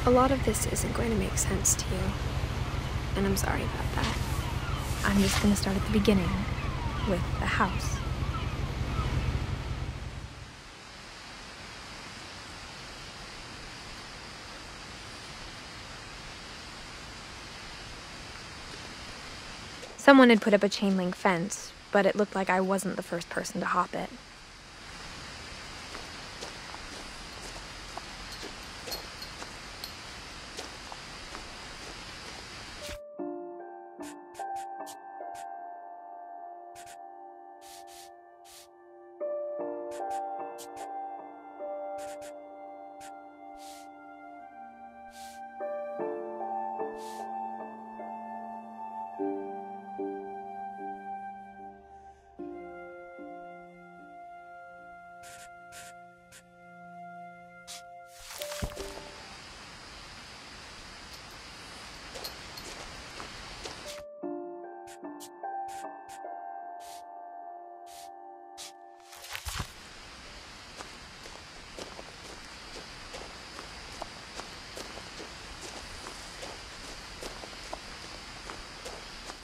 A lot of this isn't going to make sense to you, and I'm sorry about that. I'm just going to start at the beginning, with the house. Someone had put up a chain link fence, but it looked like I wasn't the first person to hop it.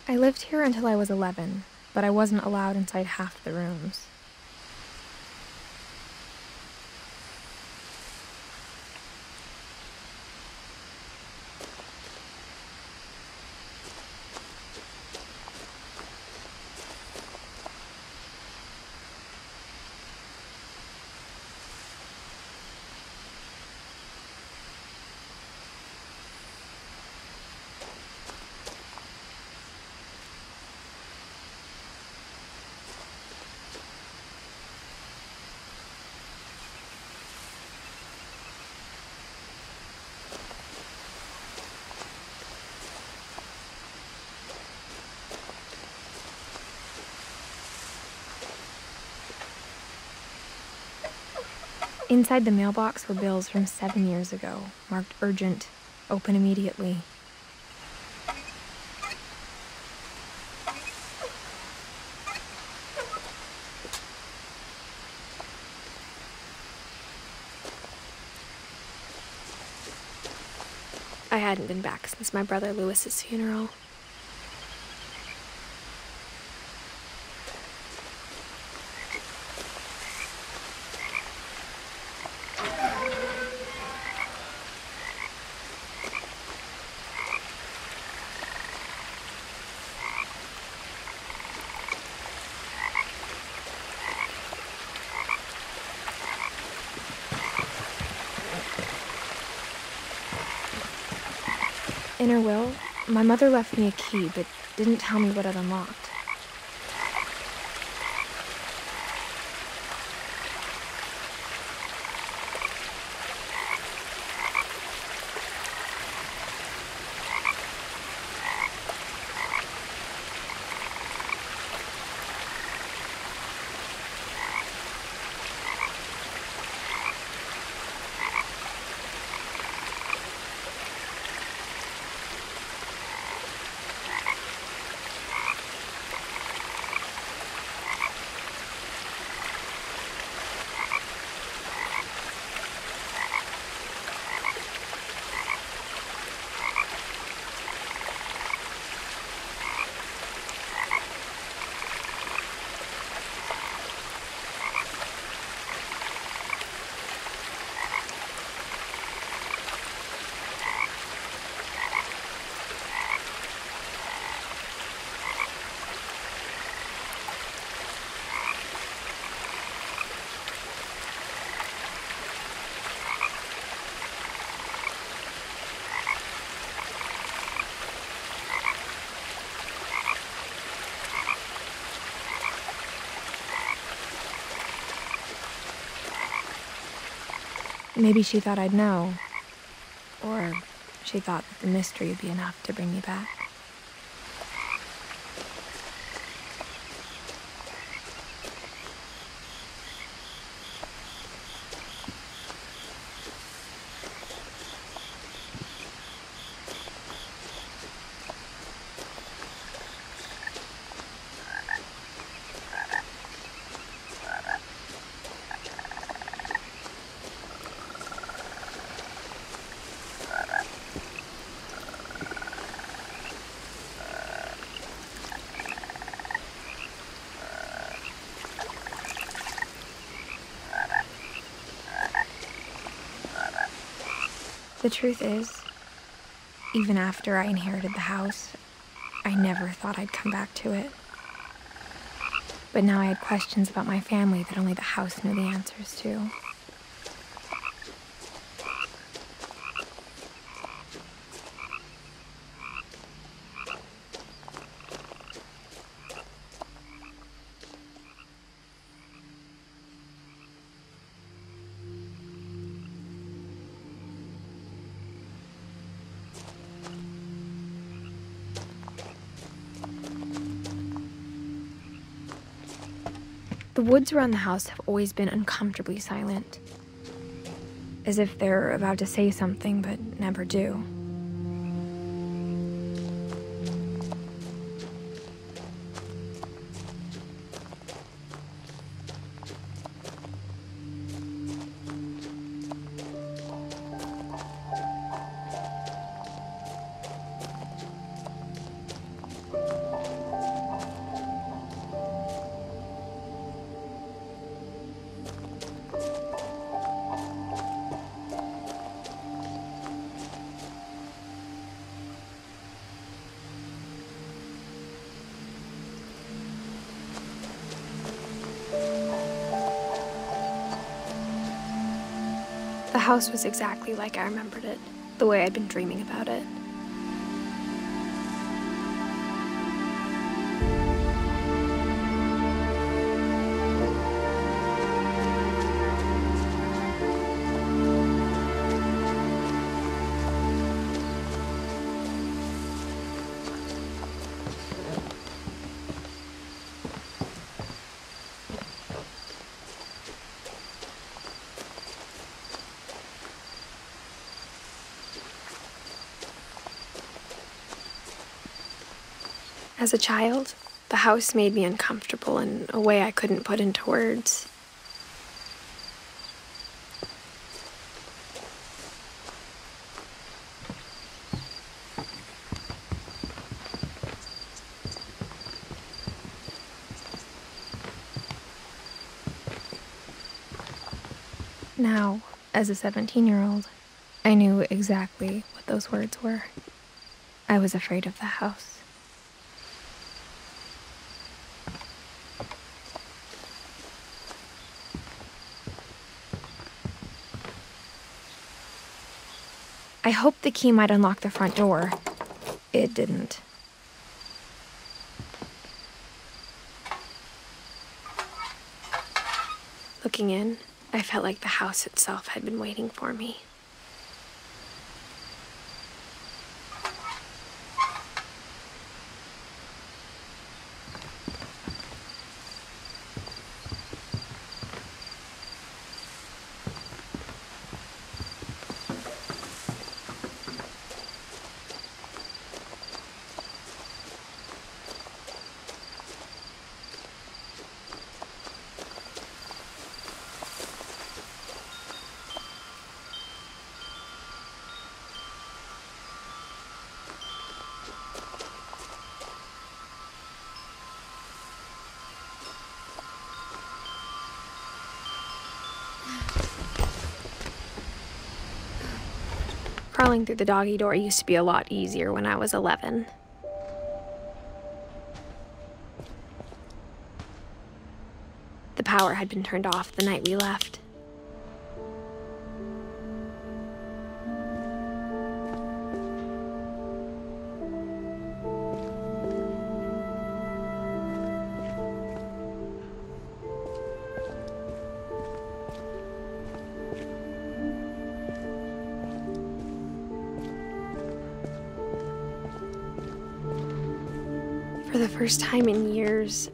I lived here until I was 11, but I wasn't allowed inside half the rooms. Inside the mailbox were bills from 7 years ago, marked urgent, open immediately. I hadn't been back since my brother Lewis's funeral. In her will, my mother left me a key, but didn't tell me what it unlocked. Maybe she thought I'd know. Or she thought that the mystery would be enough to bring me back. The truth is, even after I inherited the house, I never thought I'd come back to it. But now I had questions about my family that only the house knew the answers to. The woods around the house have always been uncomfortably silent, as if they're about to say something but never do. The house was exactly like I remembered it, the way I'd been dreaming about it. As a child, the house made me uncomfortable in a way I couldn't put into words. Now, as a 17-year-old, I knew exactly what those words were. I was afraid of the house. I hoped the key might unlock the front door. It didn't. Looking in, I felt like the house itself had been waiting for me. Crawling through the doggy door used to be a lot easier when I was 11. The power had been turned off the night we left. For the first time in years,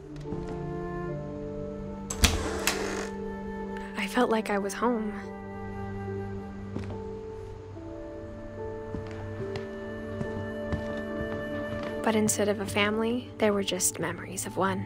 I felt like I was home. But instead of a family, there were just memories of one.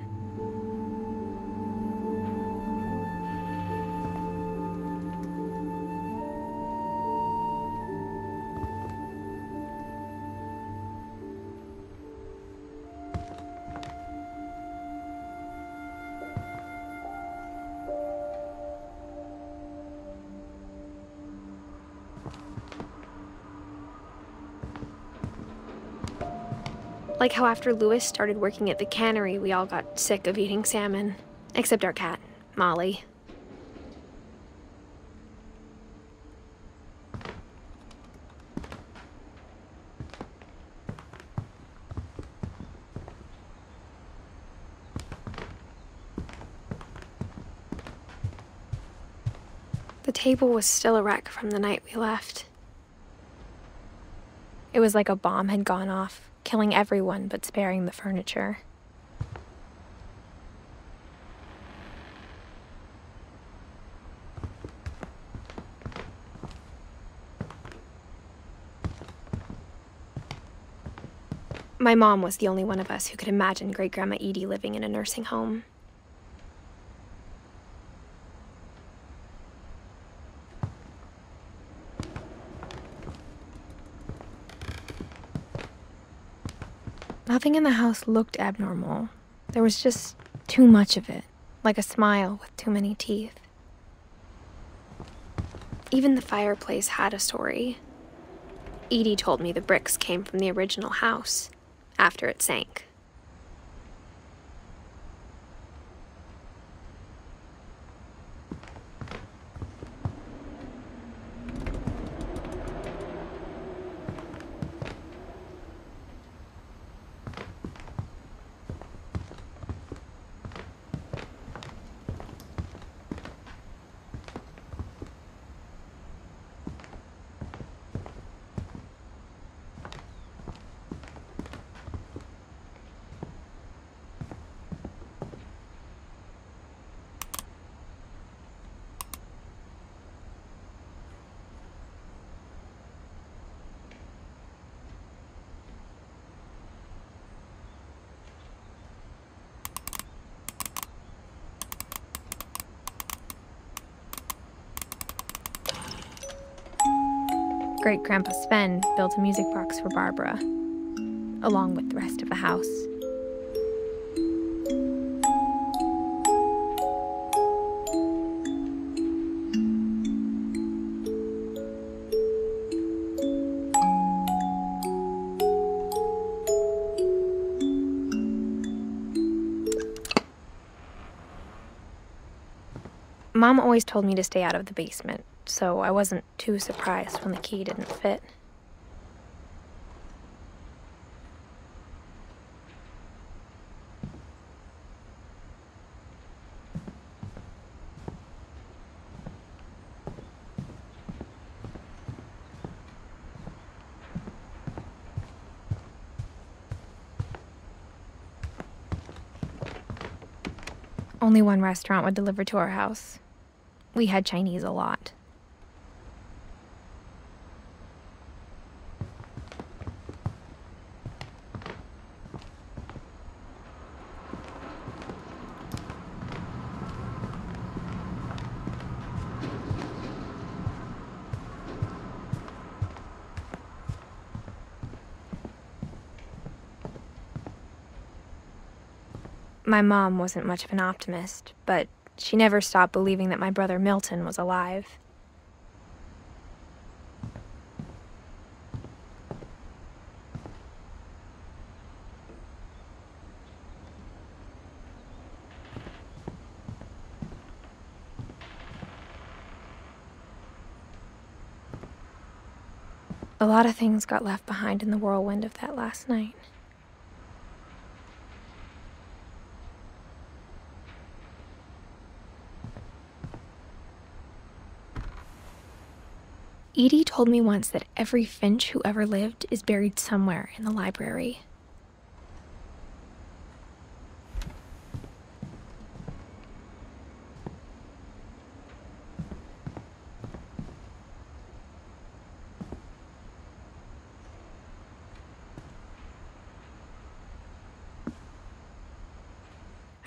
Like how after Louis started working at the cannery, we all got sick of eating salmon. Except our cat, Molly. The table was still a wreck from the night we left. It was like a bomb had gone off, killing everyone but sparing the furniture. My mom was the only one of us who could imagine Great-Grandma Edie living in a nursing home. Nothing in the house looked abnormal. There was just too much of it, like a smile with too many teeth. Even the fireplace had a story. Edie told me the bricks came from the original house, after it sank. Great-Grandpa Sven built a music box for Barbara, along with the rest of the house. Mom always told me to stay out of the basement, so I wasn't too surprised when the key didn't fit. Only one restaurant would deliver to our house. We had Chinese a lot. My mom wasn't much of an optimist, but she never stopped believing that my brother Milton was alive. A lot of things got left behind in the whirlwind of that last night. Edie told me once that every Finch who ever lived is buried somewhere in the library.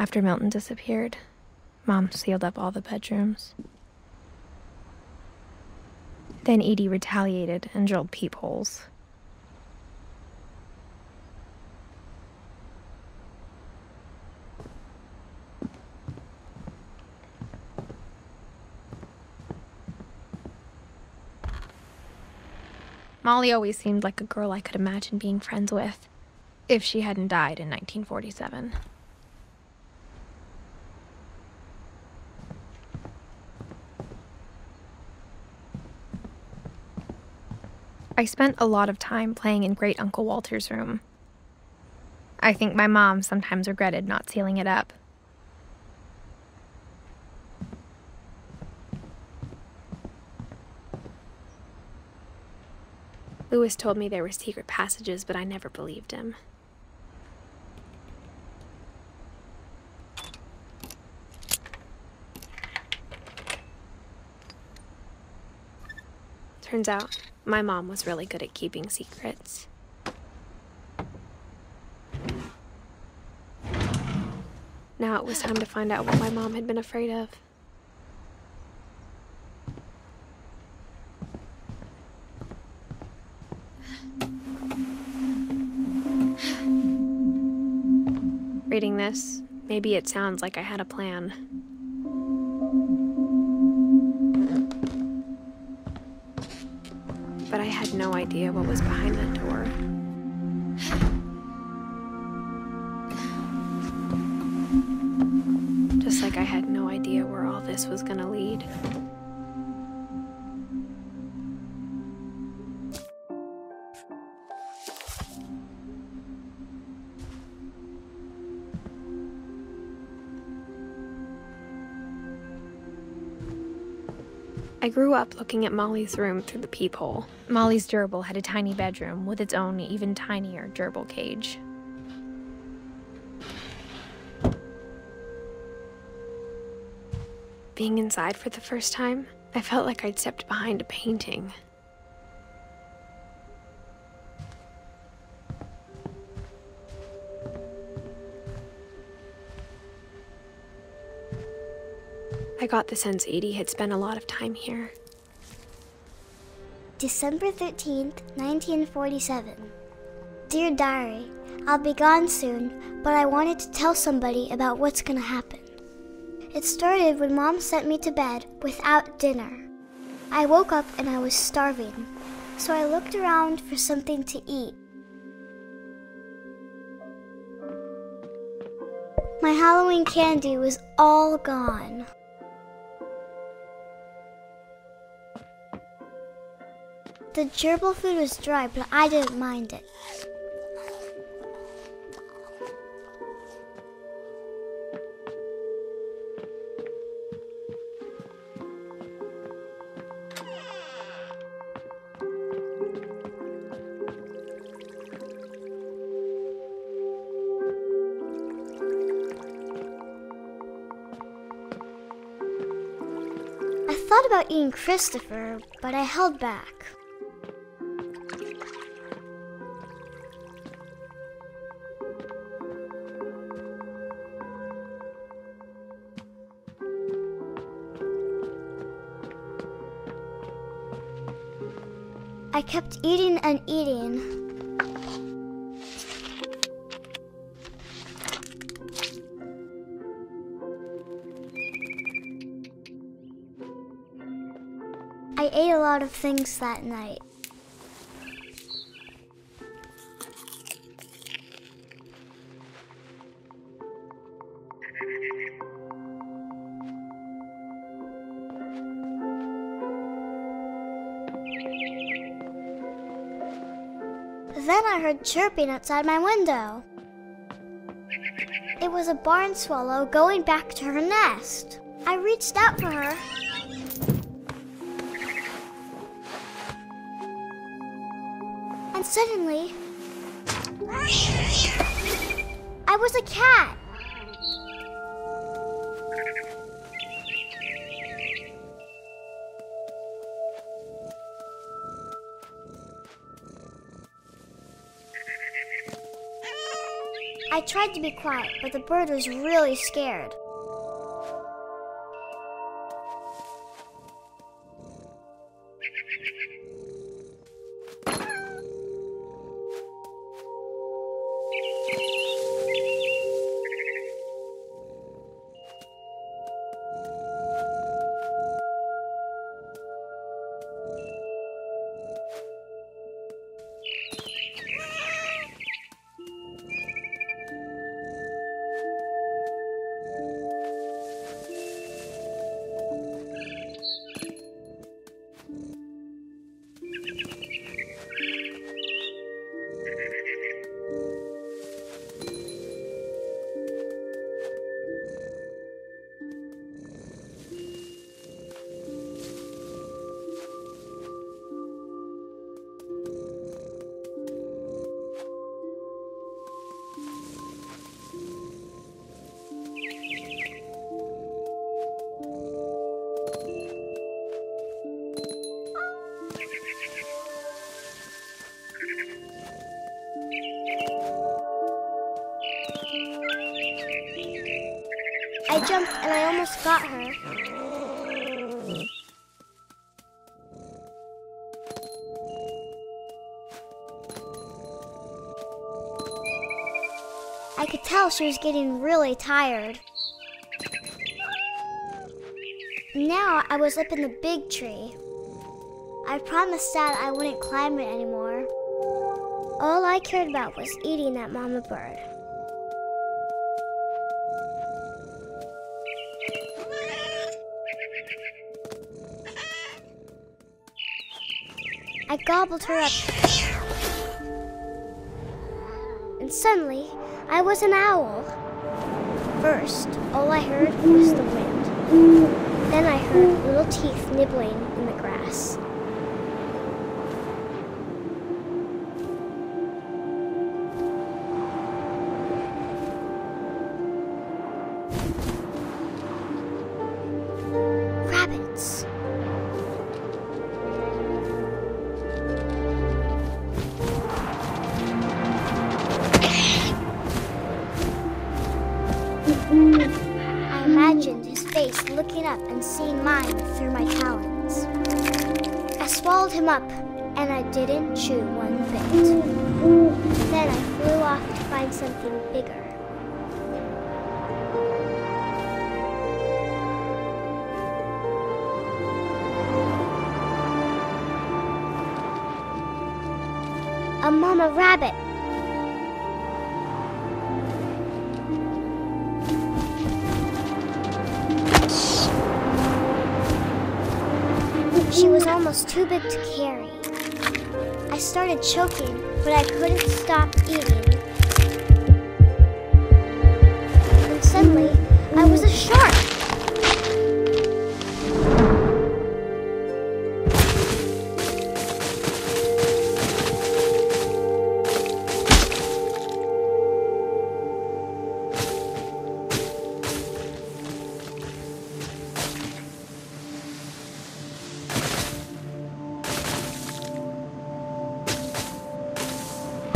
After Milton disappeared, Mom sealed up all the bedrooms. Then Edie retaliated and drilled peepholes. Molly always seemed like a girl I could imagine being friends with, if she hadn't died in 1947. I spent a lot of time playing in Great Uncle Walter's room. I think my mom sometimes regretted not sealing it up. Lewis told me there were secret passages, but I never believed him. Turns out, my mom was really good at keeping secrets. Now it was time to find out what my mom had been afraid of. Reading this, maybe it sounds like I had a plan. But I had no idea what was behind that door. Just like I had no idea where all this was gonna lead. I grew up looking at Molly's room through the peephole. Molly's gerbil had a tiny bedroom with its own even tinier gerbil cage. Being inside for the first time, I felt like I'd stepped behind a painting. I got the sense Edie had spent a lot of time here. December 13th, 1947. Dear Diary, I'll be gone soon, but I wanted to tell somebody about what's gonna happen. It started when Mom sent me to bed without dinner. I woke up and I was starving, so I looked around for something to eat. My Halloween candy was all gone. The gerbil food was dry, but I didn't mind it. I thought about eating Christopher, but I held back. I kept eating and eating. I ate a lot of things that night. Then I heard chirping outside my window. It was a barn swallow going back to her nest. I reached out for her. And suddenly, I was a cat. I I tried to be quiet, but the bird was really scared. I jumped and I almost got her. I could tell she was getting really tired. Now I was up in the big tree. I promised Dad I wouldn't climb it anymore. All I cared about was eating that mama bird. I gobbled her up. And suddenly, I was an owl. First, all I heard was the wind. Then I heard little teeth nibbling in the grass. Rabbits. I imagined his face looking up and seeing mine through my talons. I swallowed him up, and I didn't chew one bit. Then I flew off to find something bigger. A mama rabbit. She was almost too big to carry. I started choking, but I couldn't stop eating. And suddenly, I was a shark.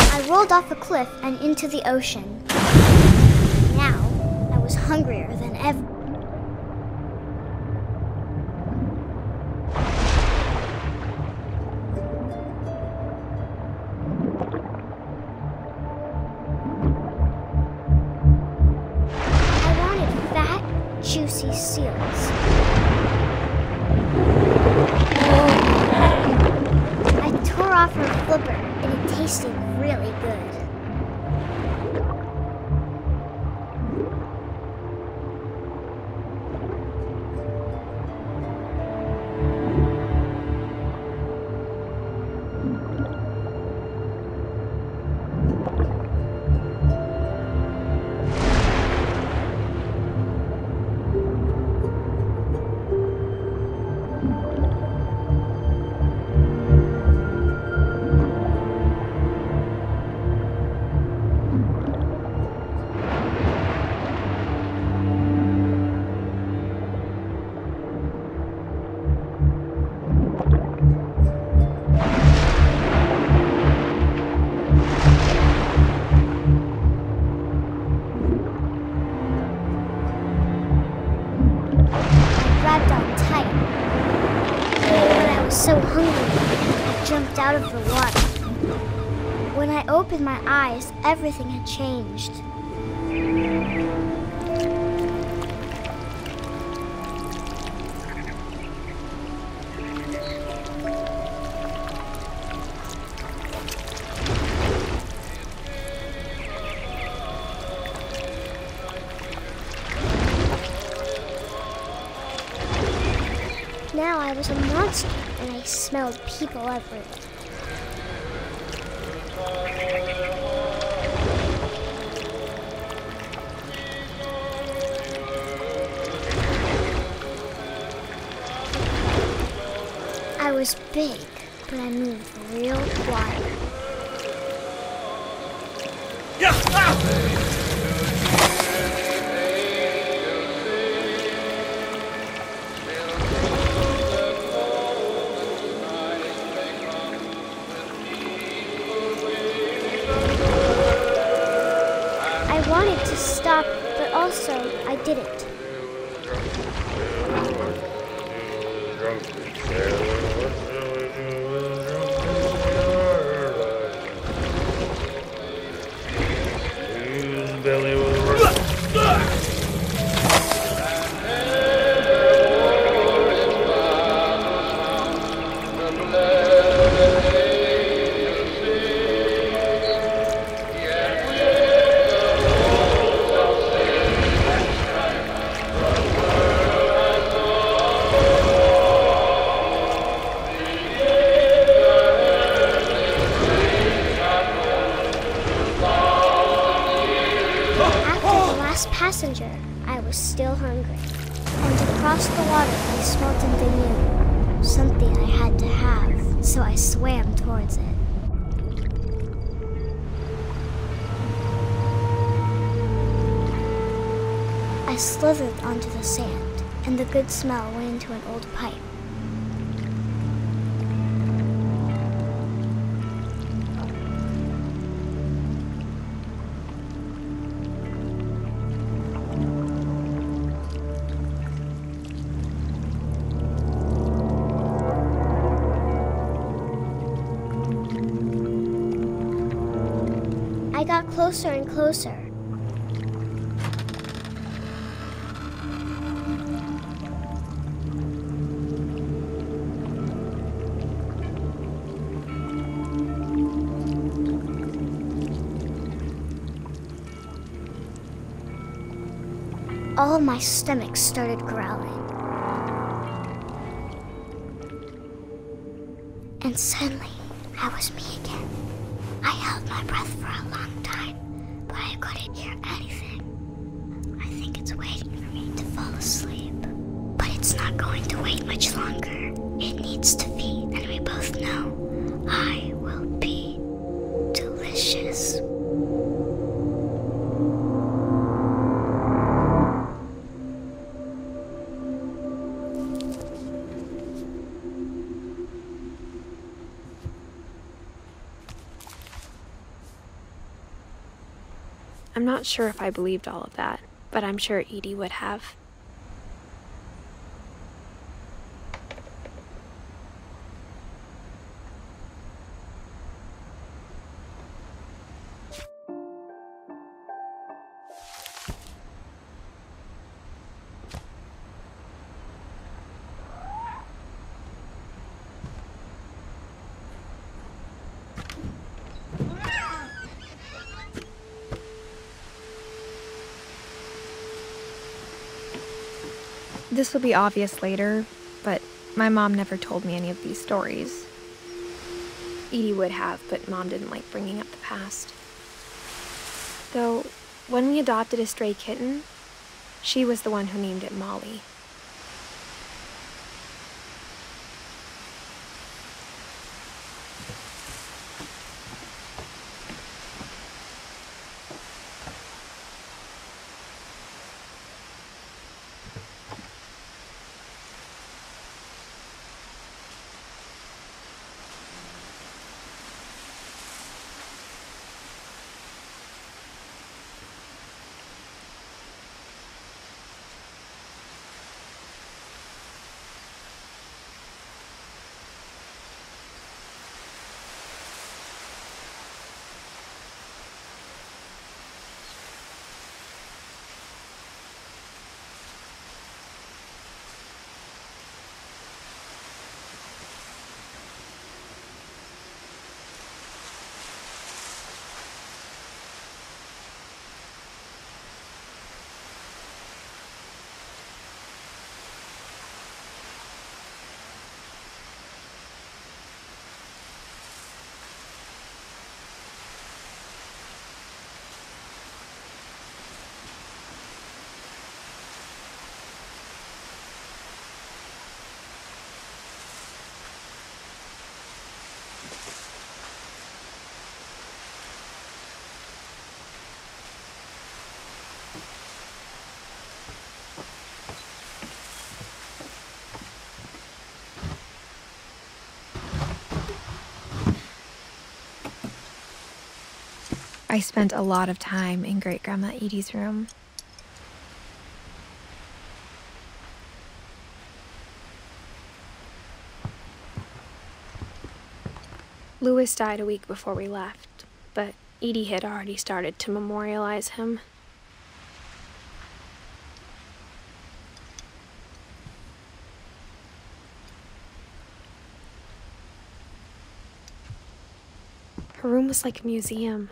I rolled off a cliff and into the ocean. Now, I was hungrier than ever. I wanted fat, juicy seals. I tore off her flipper, and it tasted really good. popped out of the water. When I opened my eyes, everything had changed. Now I was a monster, and I smelled people everywhere. I was big, but I moved real quiet. I wanted to stop, but also I didn't. Passenger, I was still hungry. And across the water, I smelled something new. Something I had to have, so I swam towards it. I slithered onto the sand, and the good smell went into an old pipe. I got closer and closer. All of my stomach started growling. And suddenly, I was me again. I held my breath for a long time, but I couldn't hear anything. I think it's waiting for me to fall asleep. But it's not going to wait much longer. It needs to feed, and we both know I will be delicious. I'm not sure if I believed all of that, but I'm sure Edie would have. This will be obvious later, but my mom never told me any of these stories. Edie would have, but Mom didn't like bringing up the past. Though, when we adopted a stray kitten, she was the one who named it Molly. I spent a lot of time in Great-Grandma Edie's room. Louis died a week before we left, but Edie had already started to memorialize him. Her room was like a museum.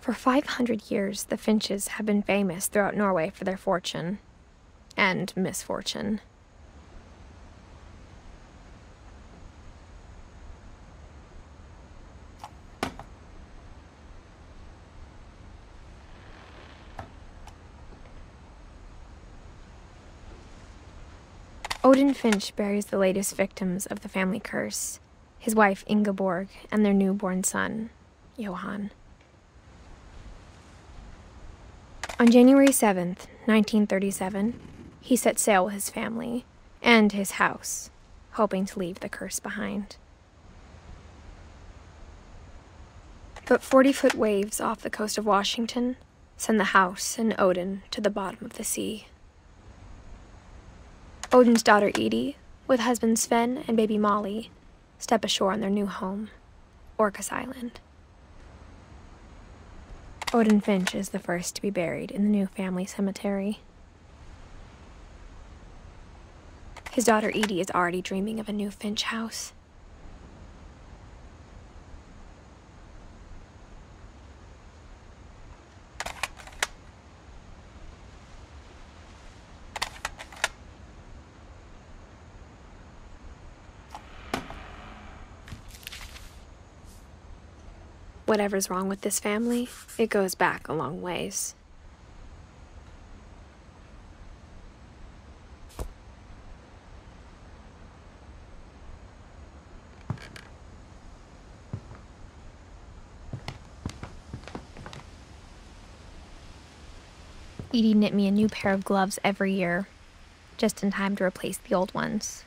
For 500 years, the Finches have been famous throughout Norway for their fortune and misfortune. Odin Finch buries the latest victims of the family curse, his wife Ingeborg and their newborn son, Johan. On January 7th, 1937, he set sail with his family and his house, hoping to leave the curse behind. But 40-foot waves off the coast of Washington send the house and Odin to the bottom of the sea. Odin's daughter Edie, with husband Sven and baby Molly, step ashore on their new home, Orcas Island. Odin Finch is the first to be buried in the new family cemetery. His daughter Edie is already dreaming of a new Finch house. Whatever's wrong with this family, it goes back a long ways. Edie knit me a new pair of gloves every year, just in time to replace the old ones.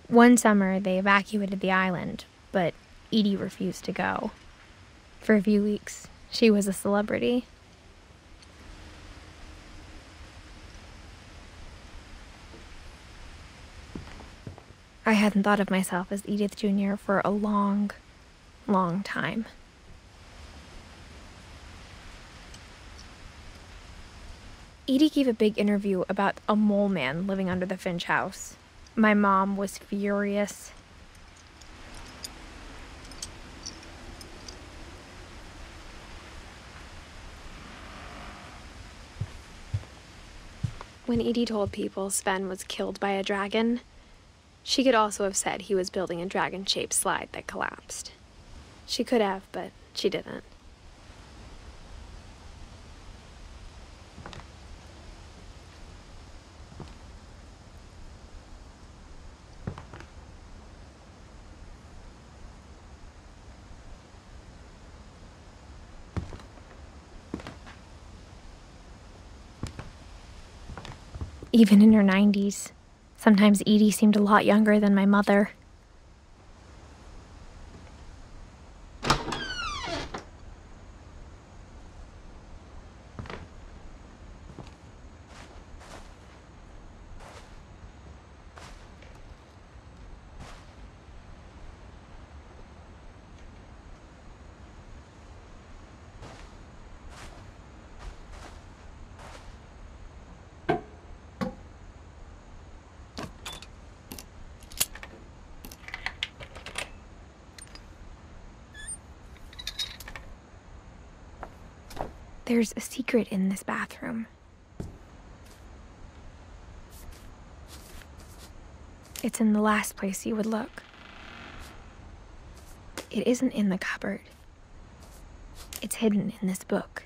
One summer, they evacuated the island, but Edie refused to go. For a few weeks, she was a celebrity. I hadn't thought of myself as Edith Jr. for a long, long time. Edie gave a big interview about a mole man living under the Finch house. My mom was furious. When Edie told people Sven was killed by a dragon, she could also have said he was building a dragon-shaped slide that collapsed. She could have, but she didn't. Even in her 90s, sometimes Edie seemed a lot younger than my mother. There's a secret in this bathroom. It's in the last place you would look. It isn't in the cupboard. It's hidden in this book.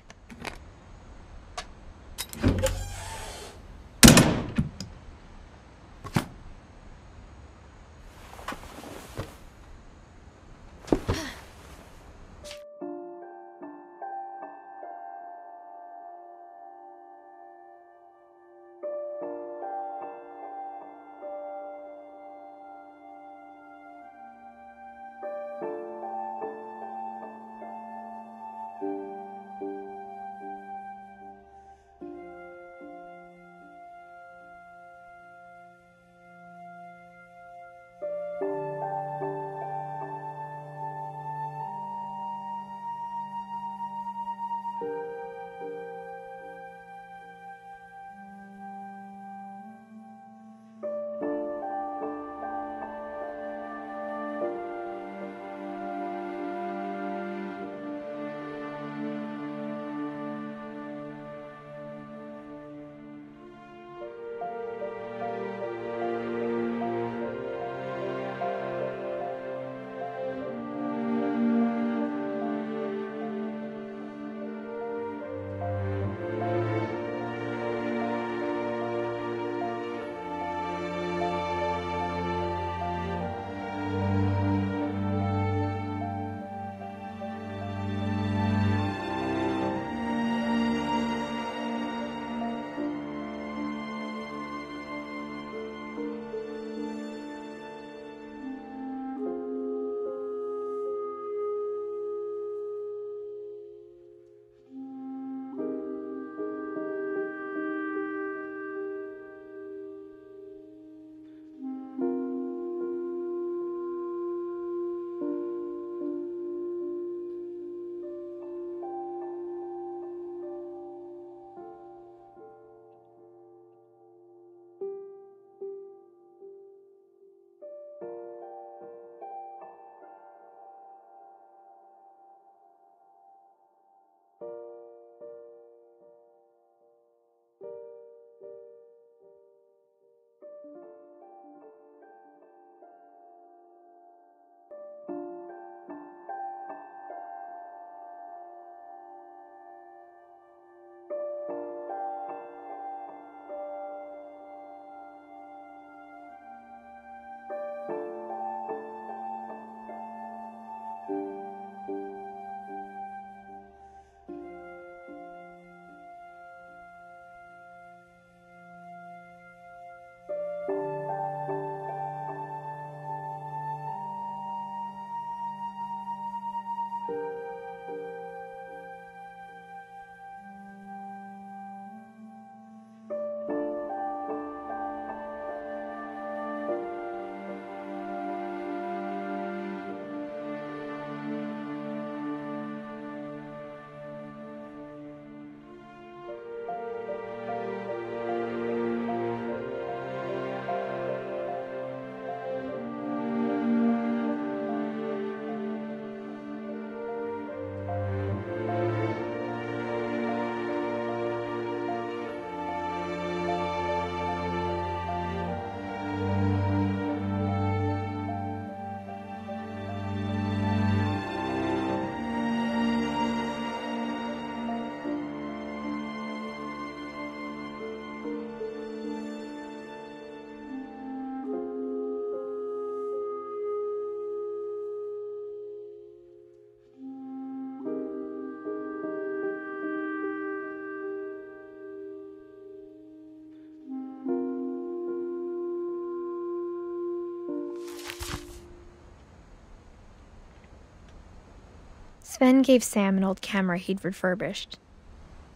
Sven gave Sam an old camera he'd refurbished.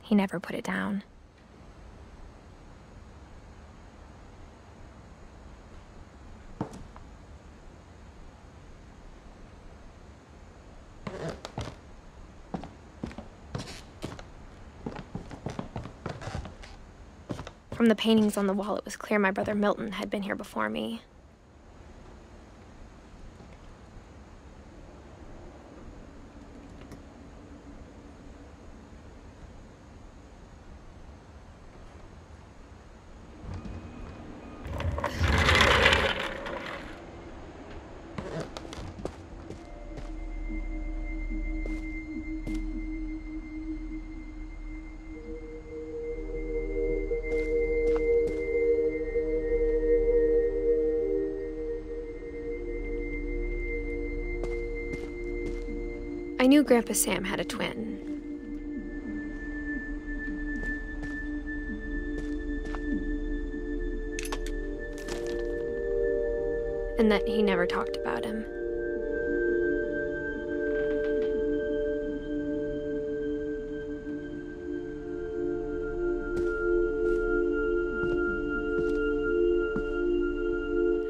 He never put it down. From the paintings on the wall, it was clear my brother Milton had been here before me. I knew Grandpa Sam had a twin. And that he never talked about him.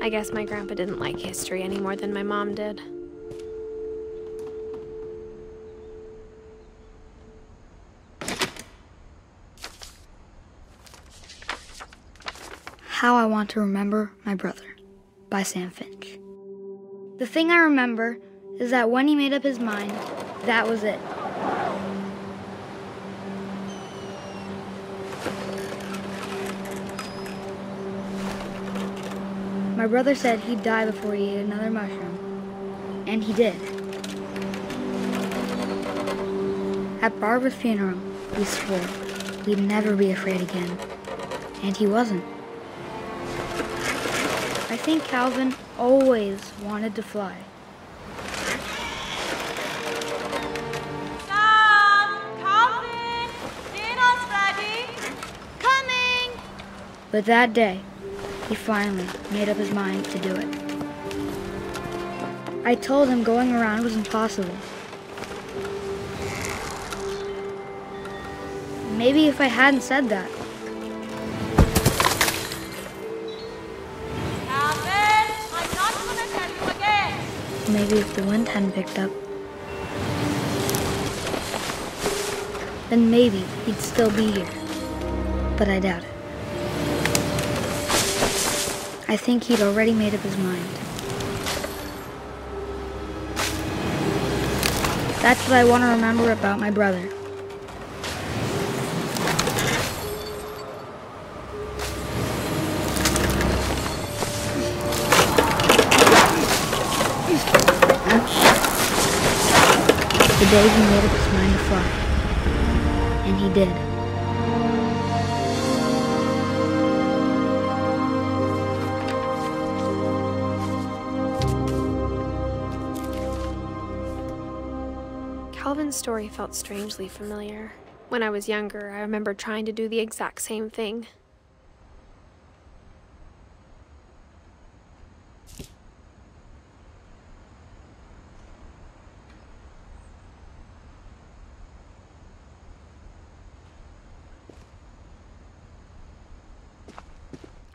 I guess my grandpa didn't like history any more than my mom did. How I Want to Remember My Brother by Sam Finch. The thing I remember is that when he made up his mind, that was it. My brother said he'd die before he ate another mushroom, and he did. At Barbara's funeral, we swore we'd never be afraid again, and he wasn't. I think Calvin always wanted to fly. Sam! Calvin! Dinner's ready! Coming! But that day, he finally made up his mind to do it. I told him going around was impossible. Maybe if I hadn't said that, maybe if the wind hadn't picked up, then maybe he'd still be here. But I doubt it. I think he'd already made up his mind. That's what I want to remember about my brother. The day he made up his mind to fly. And he did. Calvin's story felt strangely familiar. When I was younger, I remember trying to do the exact same thing.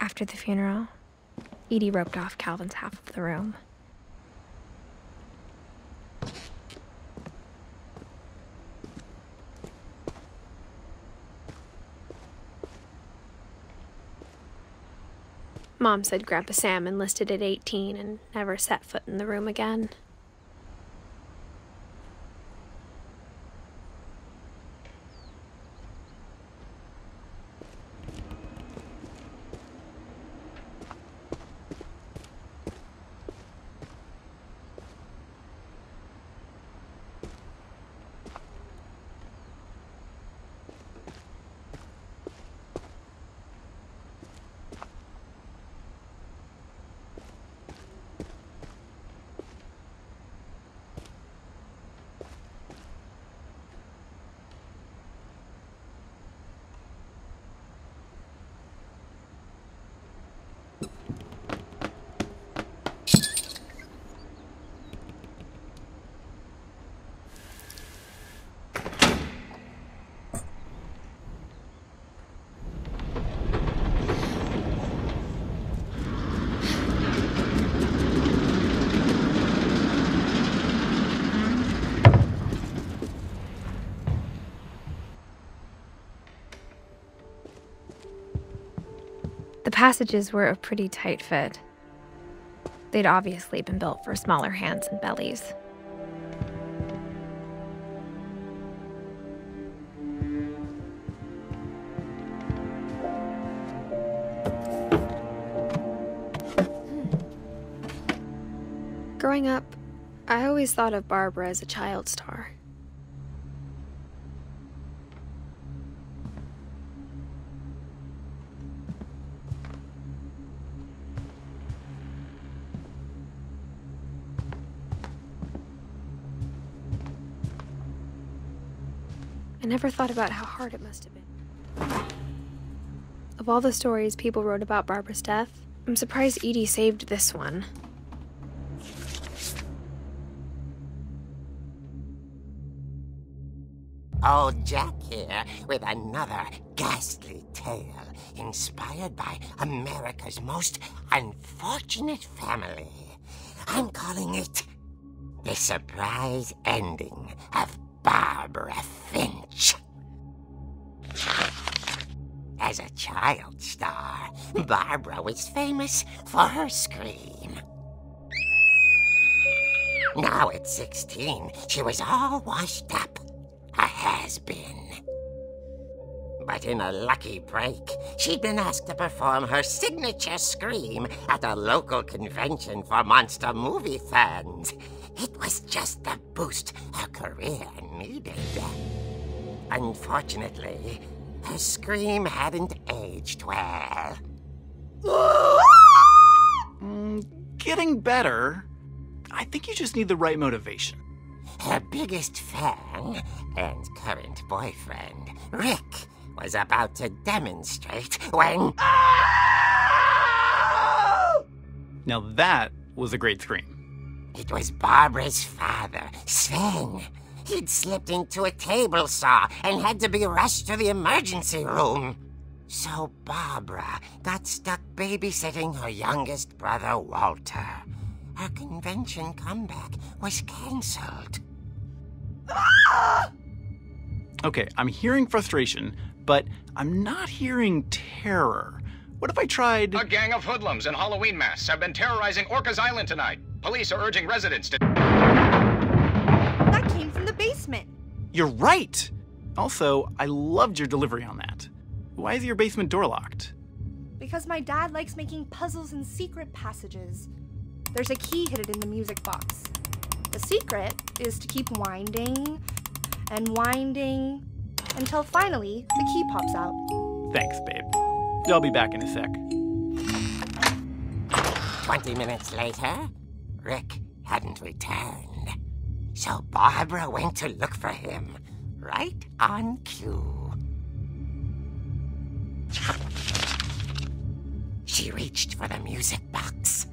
After the funeral, Edie roped off Calvin's half of the room. Mom said Grandpa Sam enlisted at 18 and never set foot in the room again. The passages were a pretty tight fit. They'd obviously been built for smaller hands and bellies. Growing up, I always thought of Barbara as a child star. I never thought about how hard it must have been. Of all the stories people wrote about Barbara's death, I'm surprised Edie saved this one. Old Jack here with another ghastly tale inspired by America's most unfortunate family. I'm calling it The Surprise Ending of Barbara Finch. As a child star, Barbara was famous for her scream. Now at 16, she was all washed up. A has-been. But in a lucky break, she'd been asked to perform her signature scream at a local convention for monster movie fans. It was just the boost her career needed. Unfortunately, her scream hadn't aged well. Getting better. I think you just need the right motivation. Her biggest fan and current boyfriend, Rick, was about to demonstrate when... Now that was a great scream. It was Barbara's father, Sven. He'd slipped into a table saw and had to be rushed to the emergency room. So Barbara got stuck babysitting her youngest brother, Walter. Her convention comeback was cancelled. Okay, I'm hearing frustration, but I'm not hearing terror. What if I tried... A gang of hoodlums in Halloween masks have been terrorizing Orcas Island tonight. Police are urging residents to... That came from the basement. You're right! Also, I loved your delivery on that. Why is your basement door locked? Because my dad likes making puzzles and secret passages. There's a key hidden in the music box. The secret is to keep winding and winding until finally the key pops out. Thanks, babe. I'll be back in a sec. 20 minutes later, Rick hadn't returned. So Barbara went to look for him, right on cue. She reached for the music box.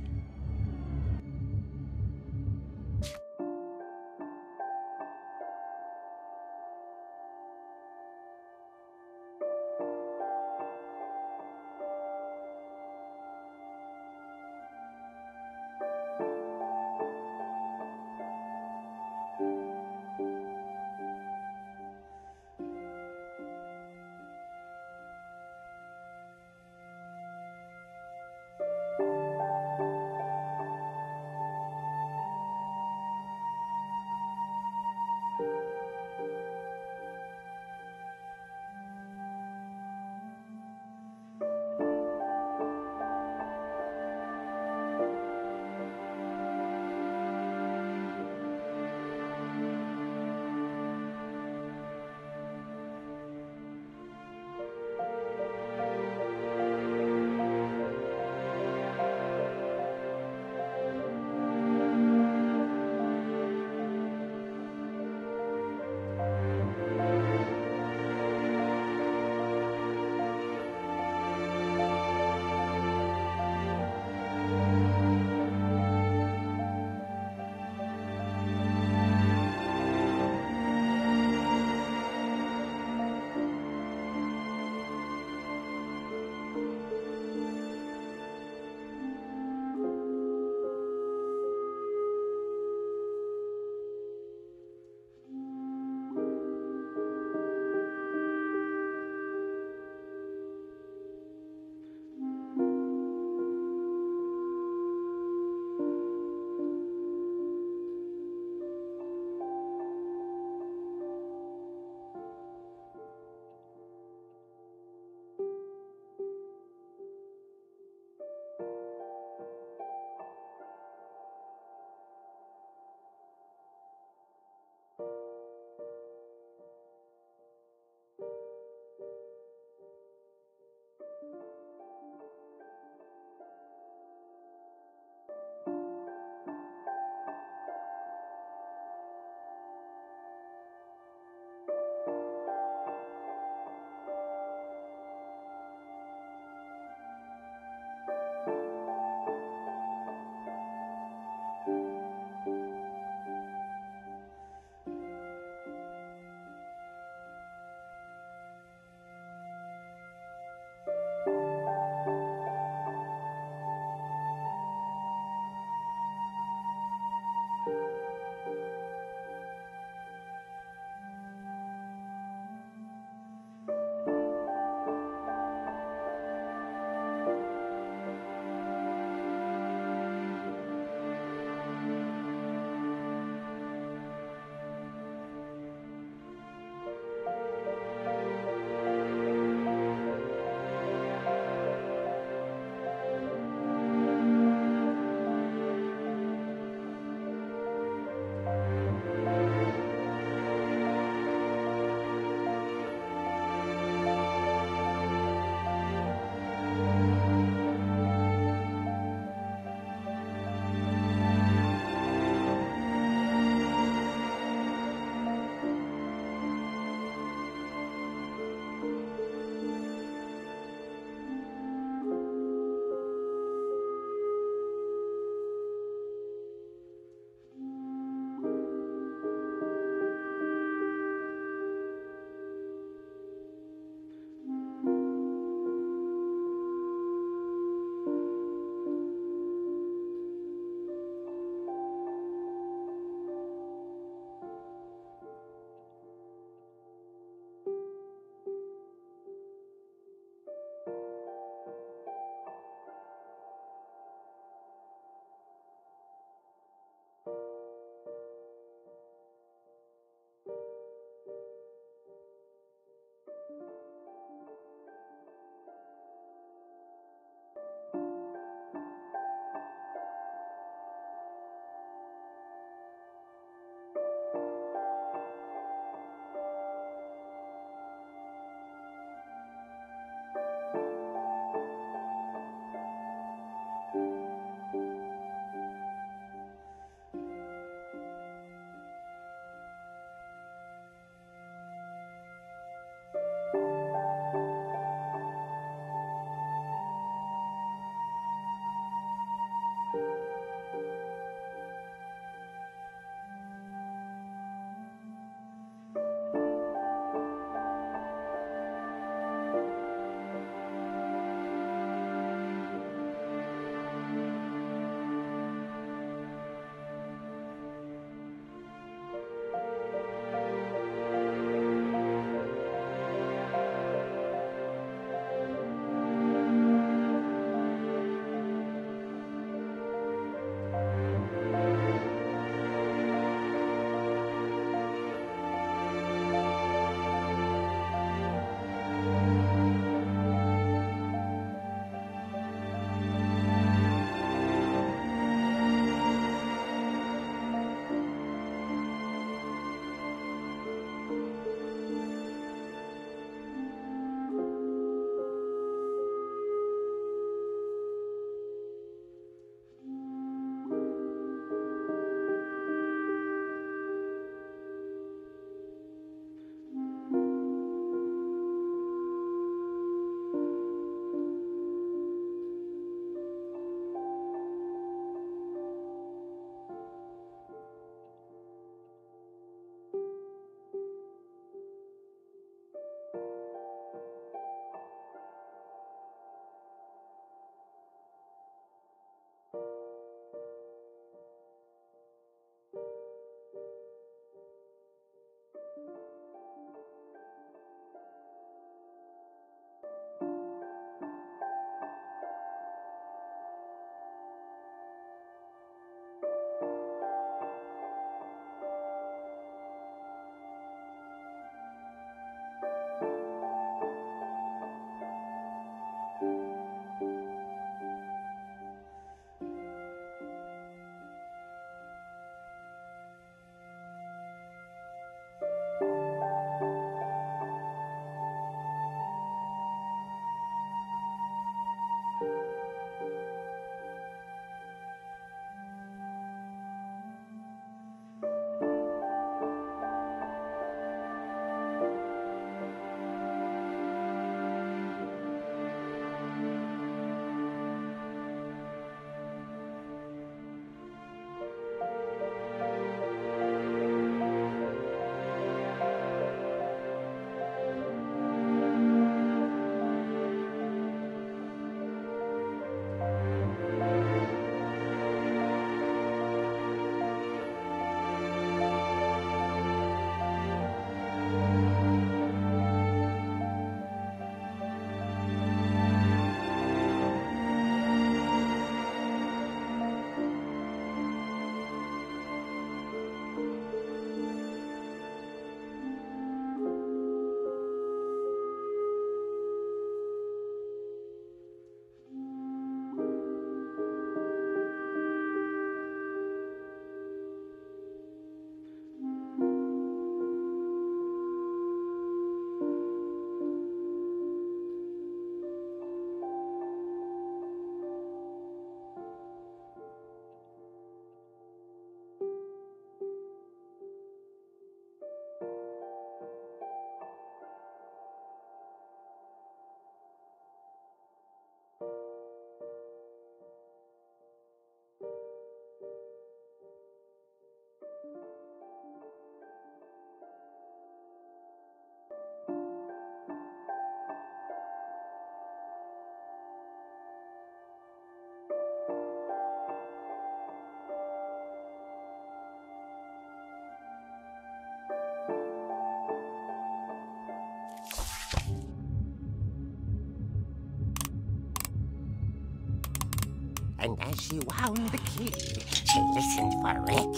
and as she wound the key, she listened for Rick,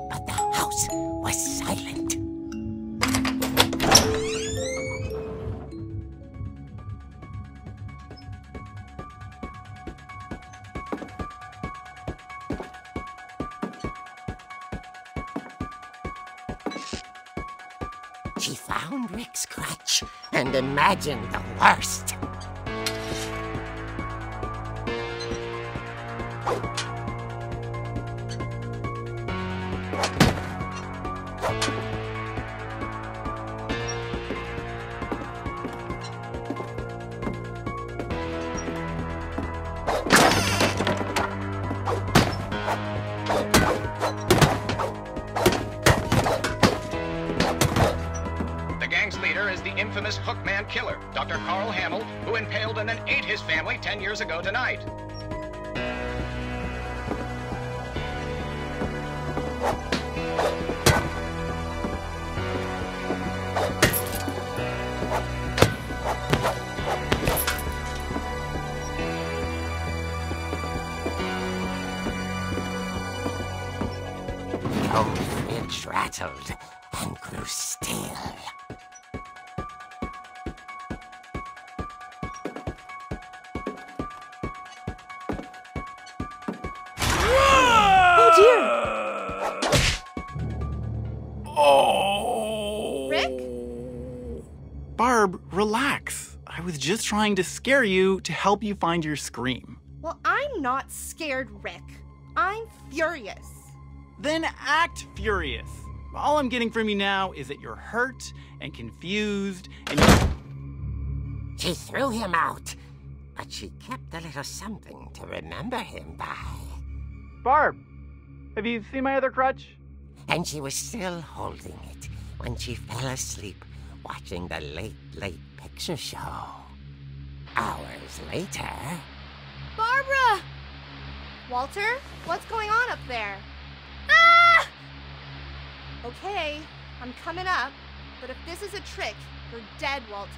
but the house was silent. She found Rick's crutch and imagined the worst. Infamous Hookman killer, Dr. Carl Hamill, who impaled and then ate his family 10 years ago tonight. The old fridge rattled and grew still. Barb, relax. I was just trying to scare you to help you find your scream. Well, I'm not scared, Rick. I'm furious. Then act furious. All I'm getting from you now is that you're hurt and confused and She threw him out, but she kept a little something to remember him by. Barb, have you seen my other crutch? And she was still holding it when she fell asleep watching the late picture show. Hours later... Barbara! Walter, what's going on up there? Ah! Okay, I'm coming up, but if this is a trick, you're dead, Walter.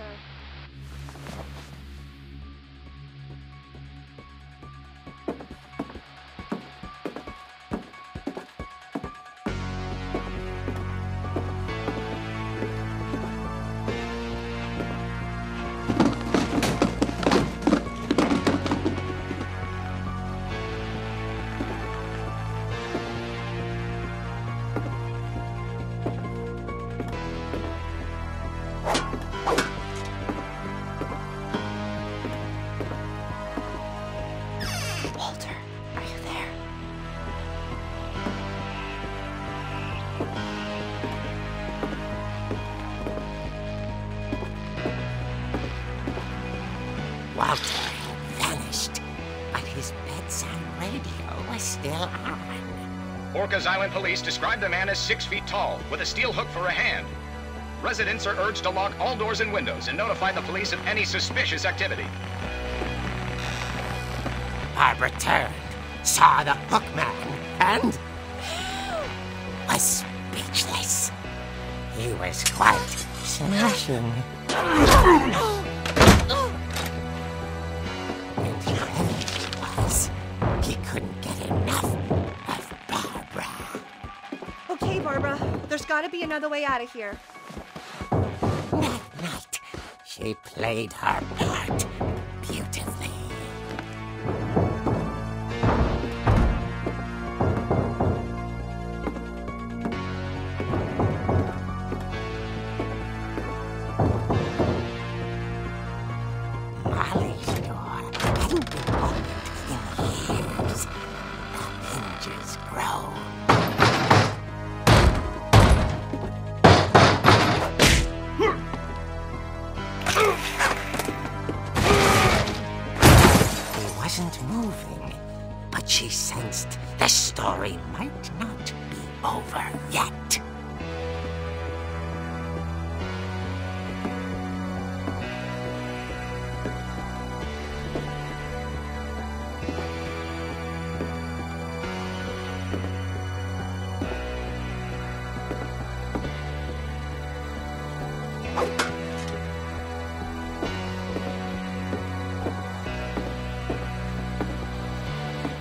Walter had vanished, but his bedside radio was still on. Orcas Island police describe the man as 6 feet tall, with a steel hook for a hand. Residents are urged to lock all doors and windows and notify the police of any suspicious activity. Barbara turned, saw the hookman, and was speechless. He was quite smashing. And heavy he was. He couldn't get enough of Barbara. Okay, Barbara, there's gotta be another way out of here. That night, she played her part beautifully. Molly's door hadn't been opened in years. The hinges grow. He wasn't moving, but she sensed the story might not be over yet.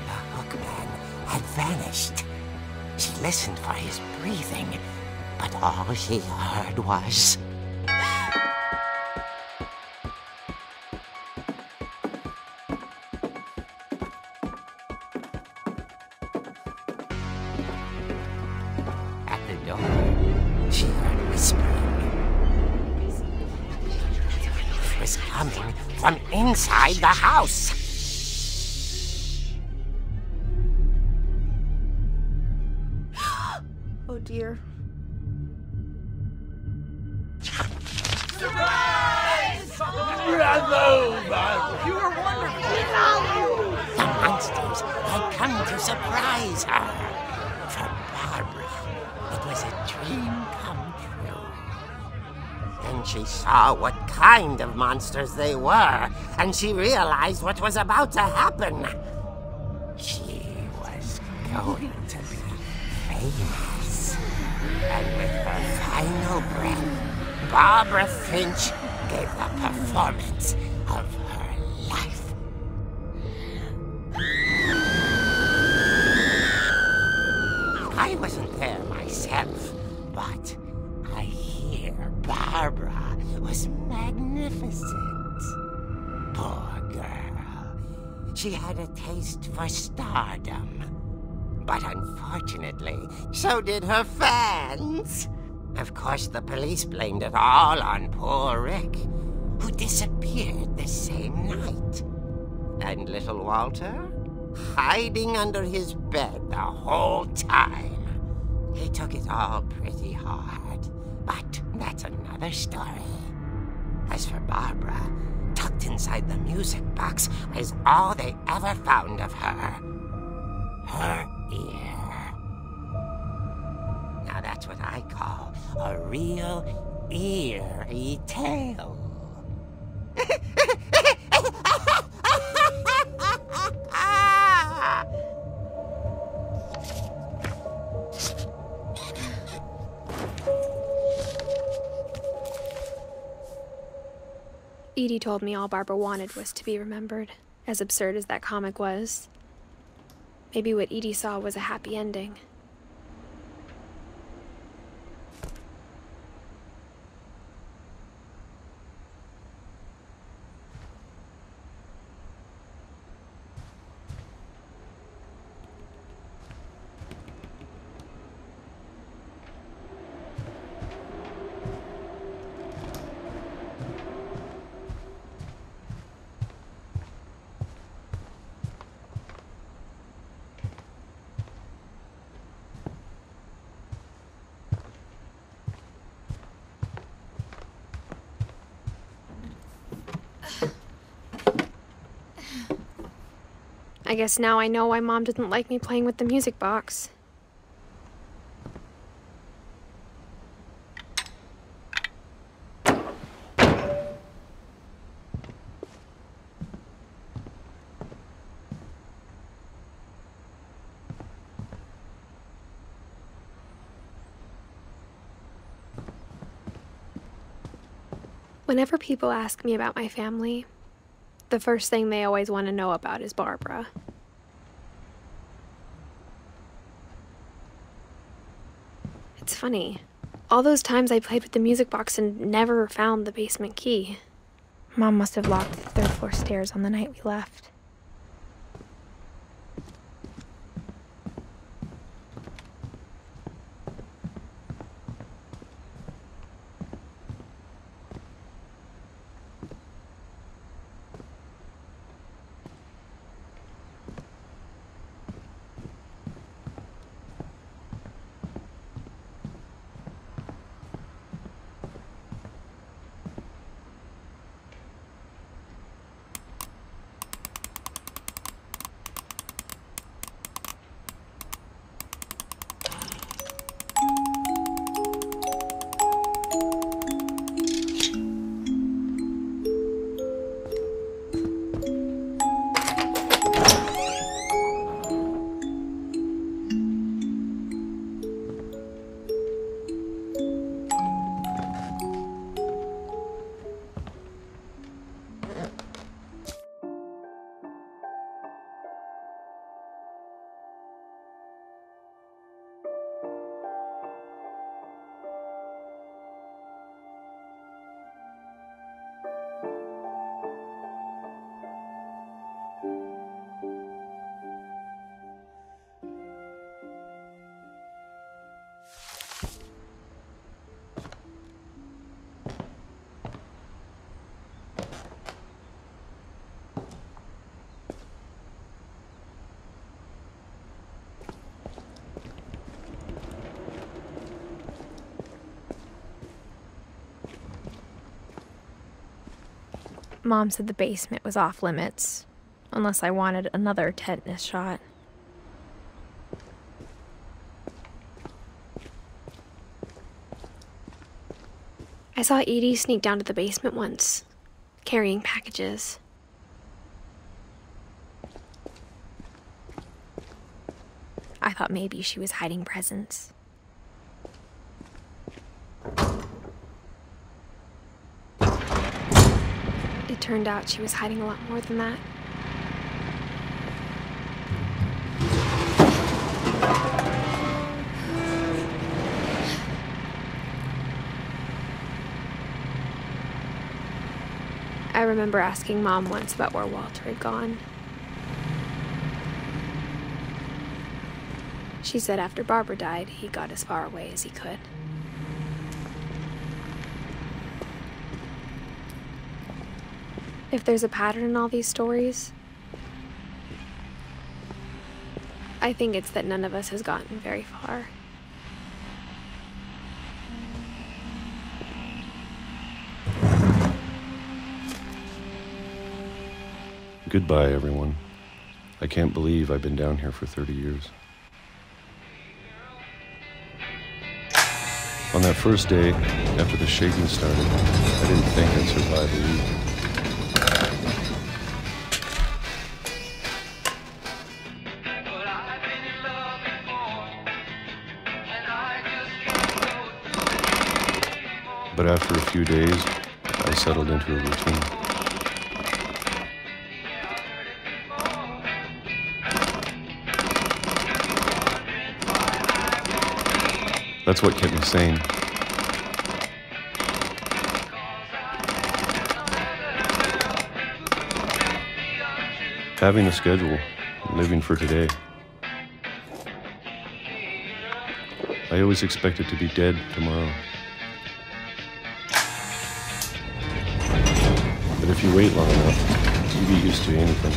The vanished. She listened for his breathing, but all she heard was... At the door, she heard whispering. It was coming from inside the house. Oh dear. The monsters had come to surprise her. For Barbara, it was a dream come true. Then she saw what kind of monsters they were, and she realized what was about to happen. She was going to be famous. And with her final breath, Barbara Finch gave the performance of her life. I wasn't there myself, but I hear Barbara was magnificent. Poor girl. She had a taste for stardom. But unfortunately, so did her fans. Of course, the police blamed it all on poor Rick, who disappeared the same night. And little Walter? Hiding under his bed the whole time. He took it all pretty hard, but that's another story. As for Barbara, tucked inside the music box was all they ever found of her. Her ear. Now that's what I call a real eerie tale. Edie told me all Barbara wanted was to be remembered, as absurd as that comic was. Maybe what Edie saw was a happy ending. I guess now I know why Mom didn't like me playing with the music box. Whenever people ask me about my family, the first thing they always want to know about is Barbara. It's funny. All those times I played with the music box and never found the basement key. Mom must have locked the third floor stairs on the night we left. Mom said the basement was off limits, unless I wanted another tetanus shot. I saw Edie sneak down to the basement once, carrying packages. I thought maybe she was hiding presents. It turned out she was hiding a lot more than that. I remember asking Mom once about where Walter had gone. She said after Barbara died, he got as far away as he could. If there's a pattern in all these stories, I think it's that none of us has gotten very far. Goodbye, everyone. I can't believe I've been down here for 30 years. On that first day, after the shaking started, I didn't think I'd survive a week. But after a few days, I settled into a routine. That's what kept me sane. Having a schedule, living for today. I always expected to be dead tomorrow. But if you wait long enough, you get used to anything.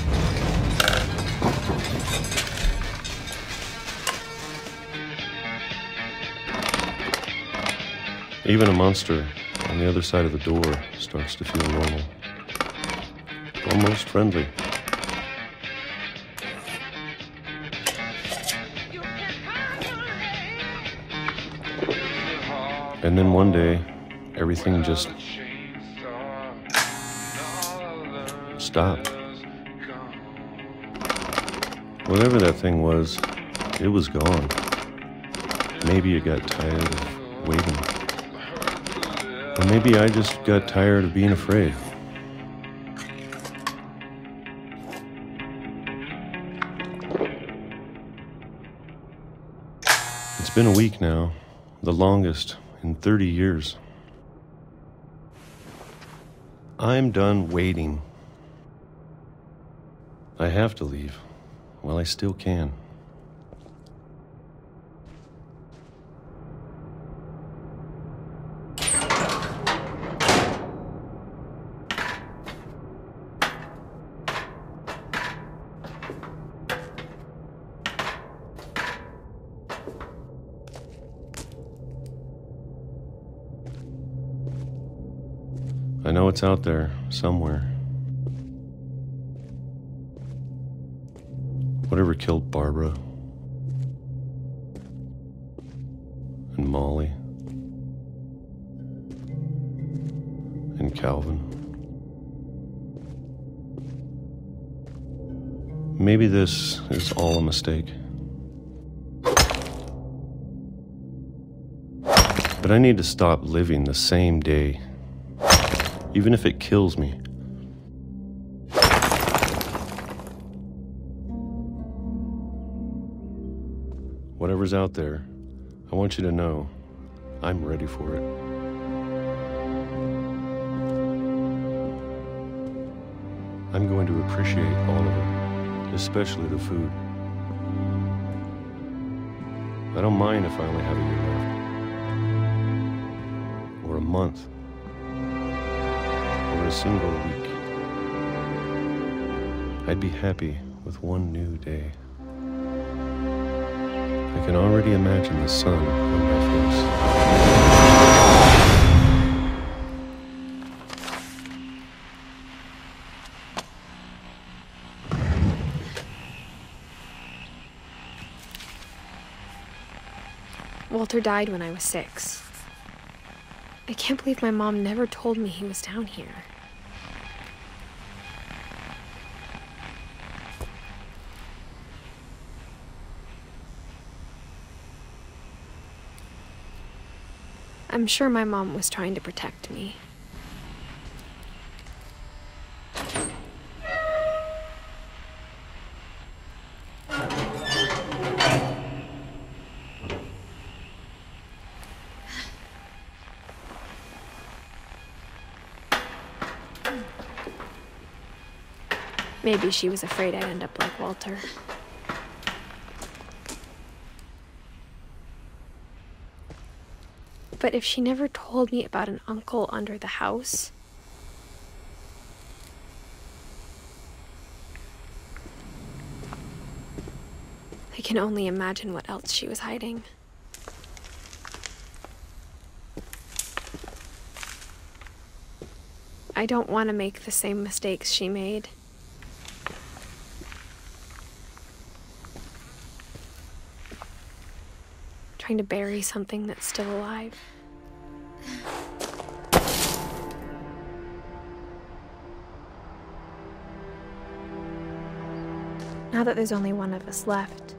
Even a monster on the other side of the door starts to feel normal. Almost friendly. And then one day, everything just stopped. Whatever that thing was, it was gone. Maybe it got tired of waiting. Or maybe I just got tired of being afraid. It's been a week now, the longest in 30 years. I'm done waiting. I have to leave while I still can. I know it's out there somewhere. Whatever killed Barbara and Molly and Calvin. Maybe this is all a mistake. But I need to stop living the same day, even if it kills me. Whatever's out there, I want you to know I'm ready for it. I'm going to appreciate all of it, especially the food. I don't mind if I only have a year left, or a month, or a single week. I'd be happy with one new day. I can already imagine the sun on my face. Walter died when I was 6. I can't believe my mom never told me he was down here. I'm sure my mom was trying to protect me. Maybe she was afraid I'd end up like Walter. But if she never told me about an uncle under the house, I can only imagine what else she was hiding. I don't want to make the same mistakes she made. Trying to bury something that's still alive. Now that there's only one of us left,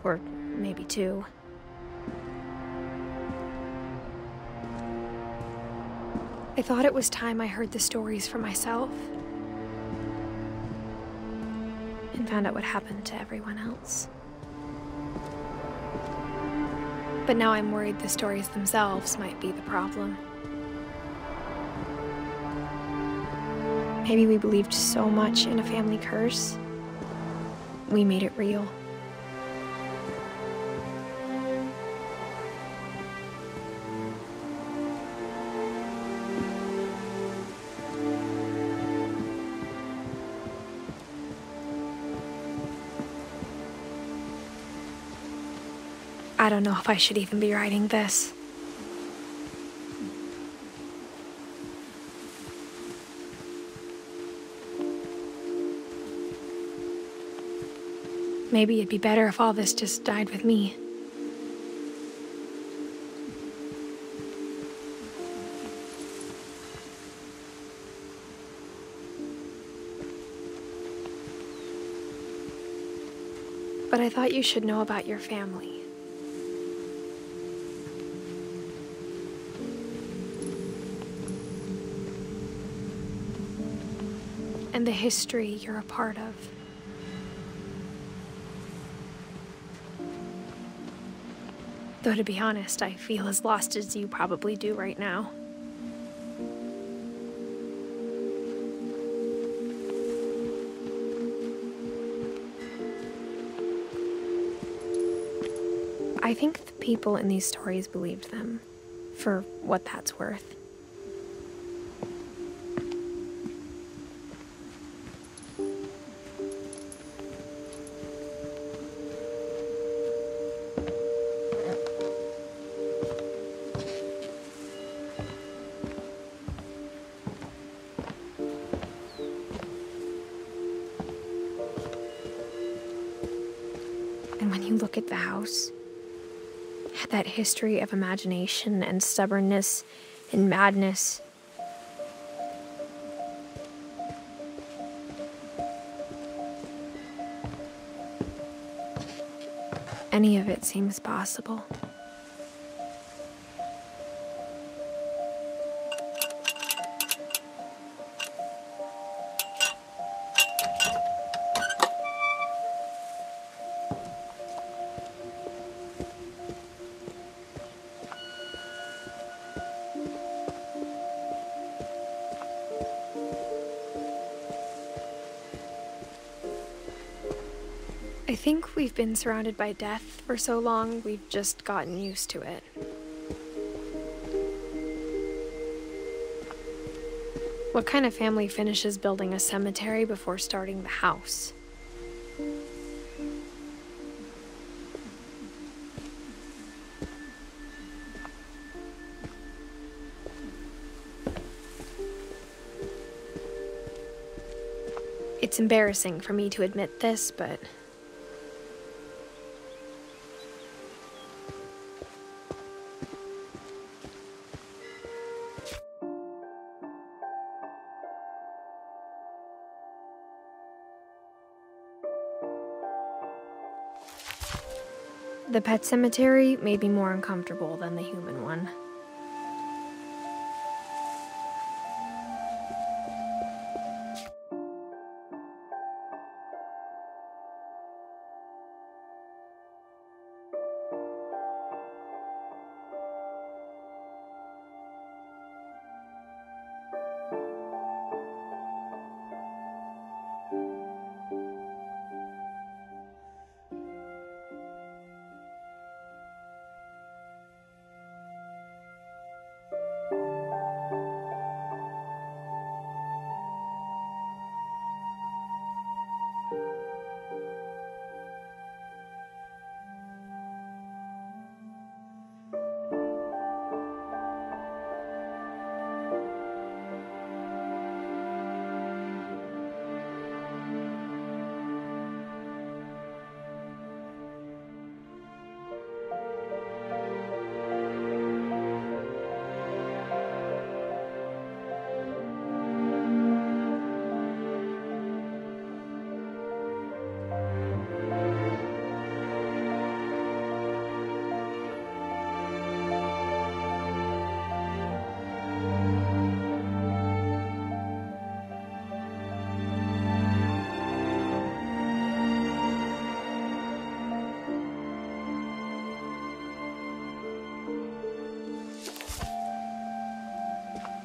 or maybe 2, I thought it was time I heard the stories for myself and found out what happened to everyone else. But now I'm worried the stories themselves might be the problem. Maybe we believed so much in a family curse, we made it real. I don't know if I should even be writing this. Maybe it'd be better if all this just died with me. But I thought you should know about your family. And the history you're a part of. Though to be honest, I feel as lost as you probably do right now. I think the people in these stories believed them, for what that's worth. And when you look at the house, that history of imagination and stubbornness and madness, any of it seems possible. I think we've been surrounded by death for so long, we've just gotten used to it. What kind of family finishes building a cemetery before starting the house? It's embarrassing for me to admit this, but The pet cemetery made me more uncomfortable than the human one.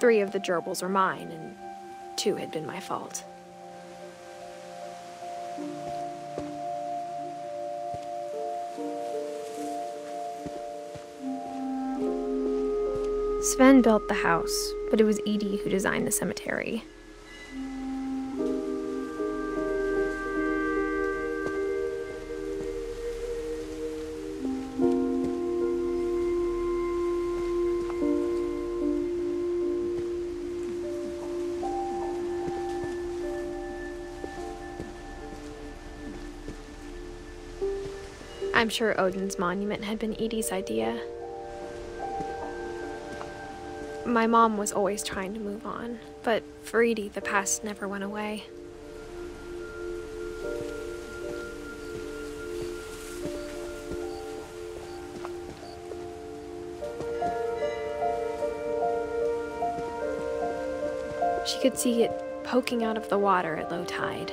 Three of the gerbils were mine, and 2 had been my fault. Sven built the house, but it was Edie who designed the cemetery. I'm sure Odin's monument had been Edie's idea. My mom was always trying to move on, but for Edie, the past never went away. She could see it poking out of the water at low tide.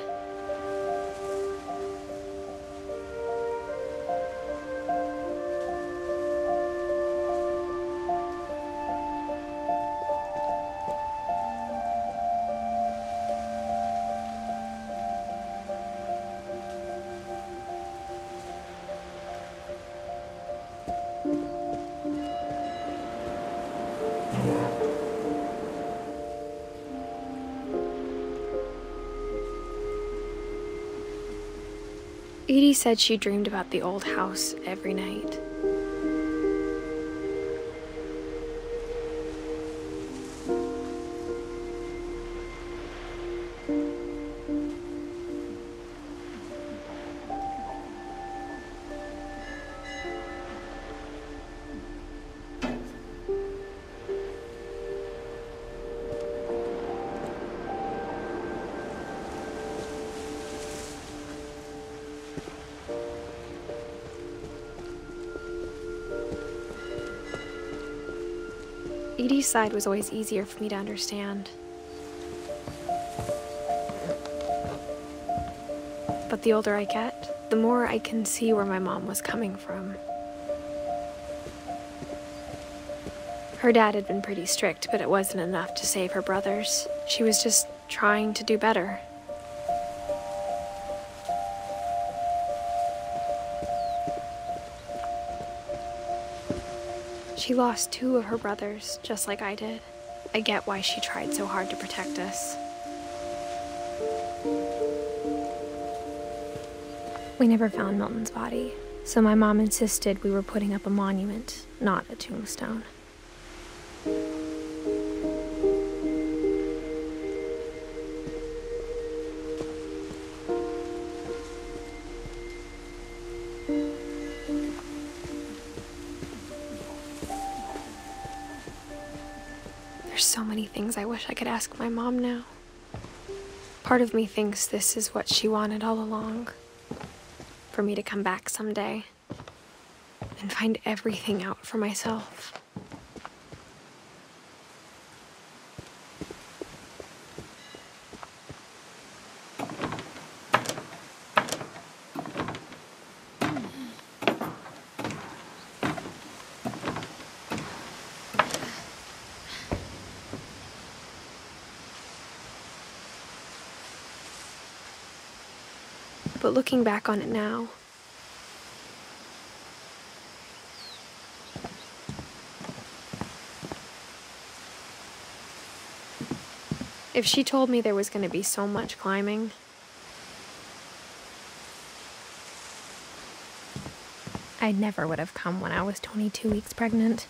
Edie said she dreamed about the old house every night. Edie's side was always easier for me to understand. But the older I get, the more I can see where my mom was coming from. Her dad had been pretty strict, but it wasn't enough to save her brothers. She was just trying to do better. She lost 2 of her brothers, just like I did. I get why she tried so hard to protect us. We never found Milton's body, so my mom insisted we were putting up a monument, not a tombstone. There's so many things I wish I could ask my mom now. Part of me thinks this is what she wanted all along. For me to come back someday. and find everything out for myself. But looking back on it now, if she told me there was going to be so much climbing, I never would have come when I was 22 weeks pregnant.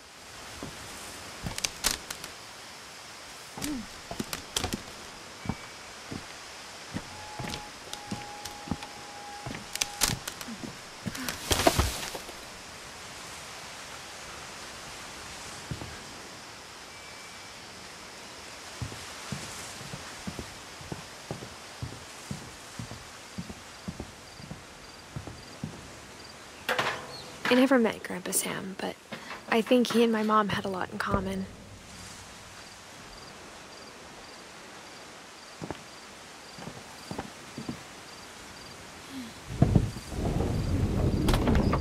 I never met Grandpa Sam, but I think he and my mom had a lot in common.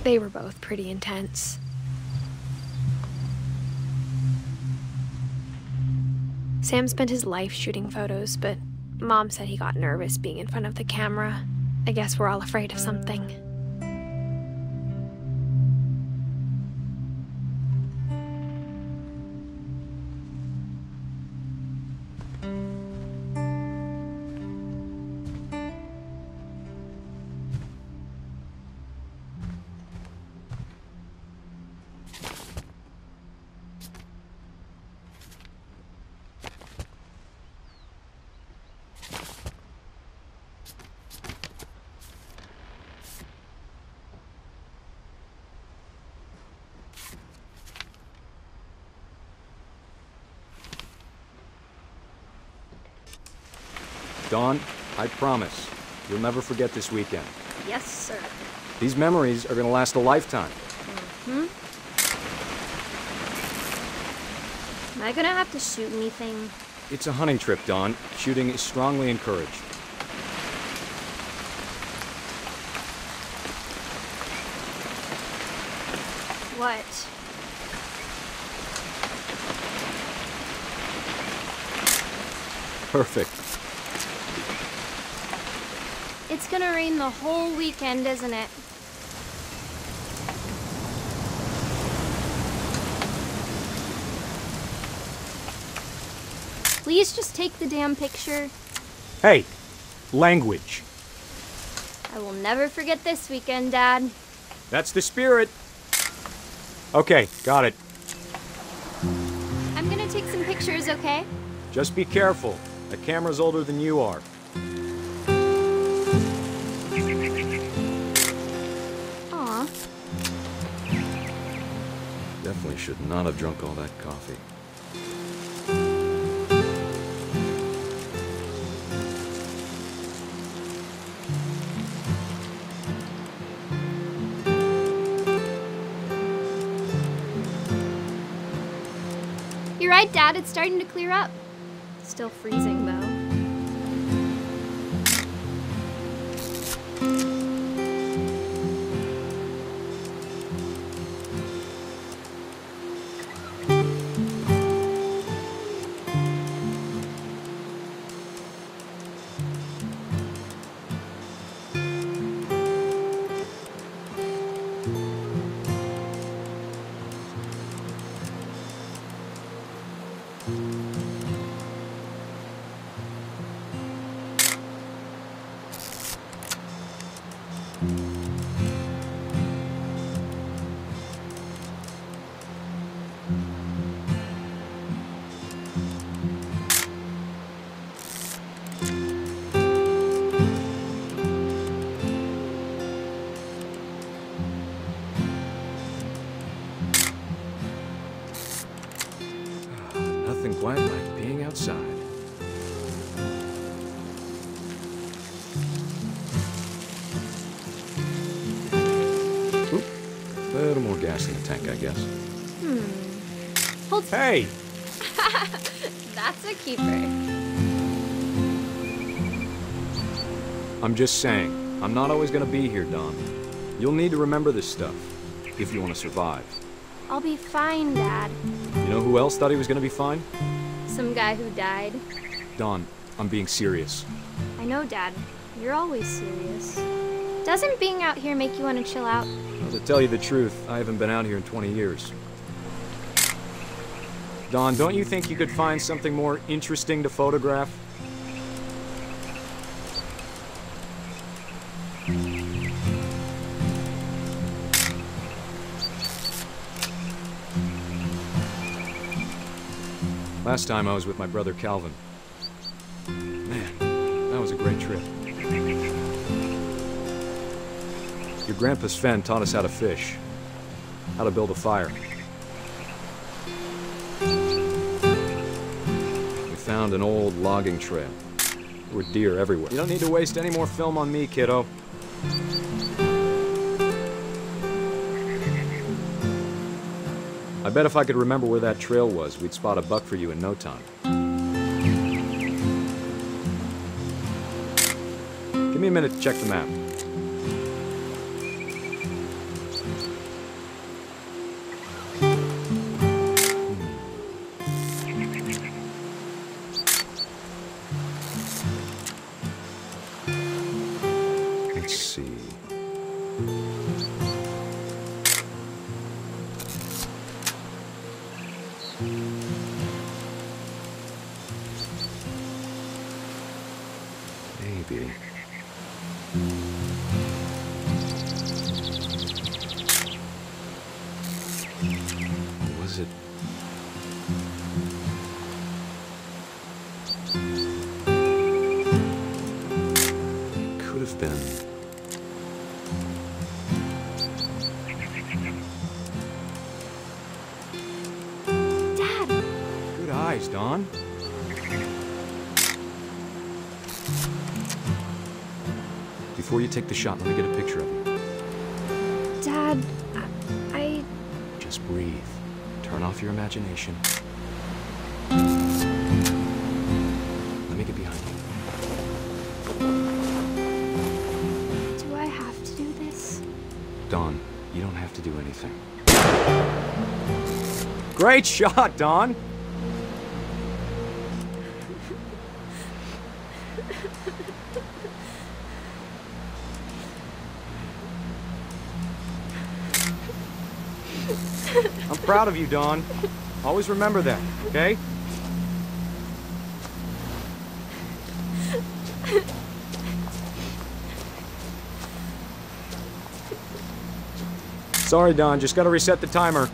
They were both pretty intense. Sam spent his life shooting photos, but Mom said he got nervous being in front of the camera. I guess we're all afraid of something. Dawn, I promise, you'll never forget this weekend. Yes, sir. These memories are gonna last a lifetime. Mm-hmm. Am I gonna have to shoot anything? It's a hunting trip, Dawn. Shooting is strongly encouraged. What? Perfect. It's gonna rain the whole weekend, isn't it? Please just take the damn picture. Hey, language. I will never forget this weekend, Dad. That's the spirit. Okay, got it. I'm gonna take some pictures, okay? Just be careful. The camera's older than you are. Aw. Definitely should not have drunk all that coffee. You're right, Dad. It's starting to clear up. Still freezing, though. Nothing quite like being outside. little more gas in the tank, I guess. Hold. Hey! That's a keeper. I'm just saying, I'm not always gonna be here, Dawn. You'll need to remember this stuff, if you want to survive. I'll be fine, Dad. You know who else thought he was gonna be fine? Some guy who died. Dawn, I'm being serious. I know, Dad. You're always serious. Doesn't being out here make you want to chill out? Well, to tell you the truth, I haven't been out here in 20 years. Dawn, don't you think you could find something more interesting to photograph? Last time I was with my brother Calvin. Man, that was a great trip. Your grandpa Sven taught us how to fish, how to build a fire. We found an old logging trail. There were deer everywhere. You don't need to waste any more film on me, kiddo. I bet if I could remember where that trail was, we'd spot a buck for you in no time. Give me a minute to check the map. Let's see. Maybe. Was it? Could have been. Dad! Good eyes, Dawn. Before you take the shot, let me get a picture of you. Dad, I... Just breathe. Turn off your imagination. Let me get behind you. Do I have to do this? Dawn, you don't have to do anything. Great shot, Dawn! I'm proud of you, Dawn. Always remember that, okay? Sorry, Dawn. Just gotta reset the timer.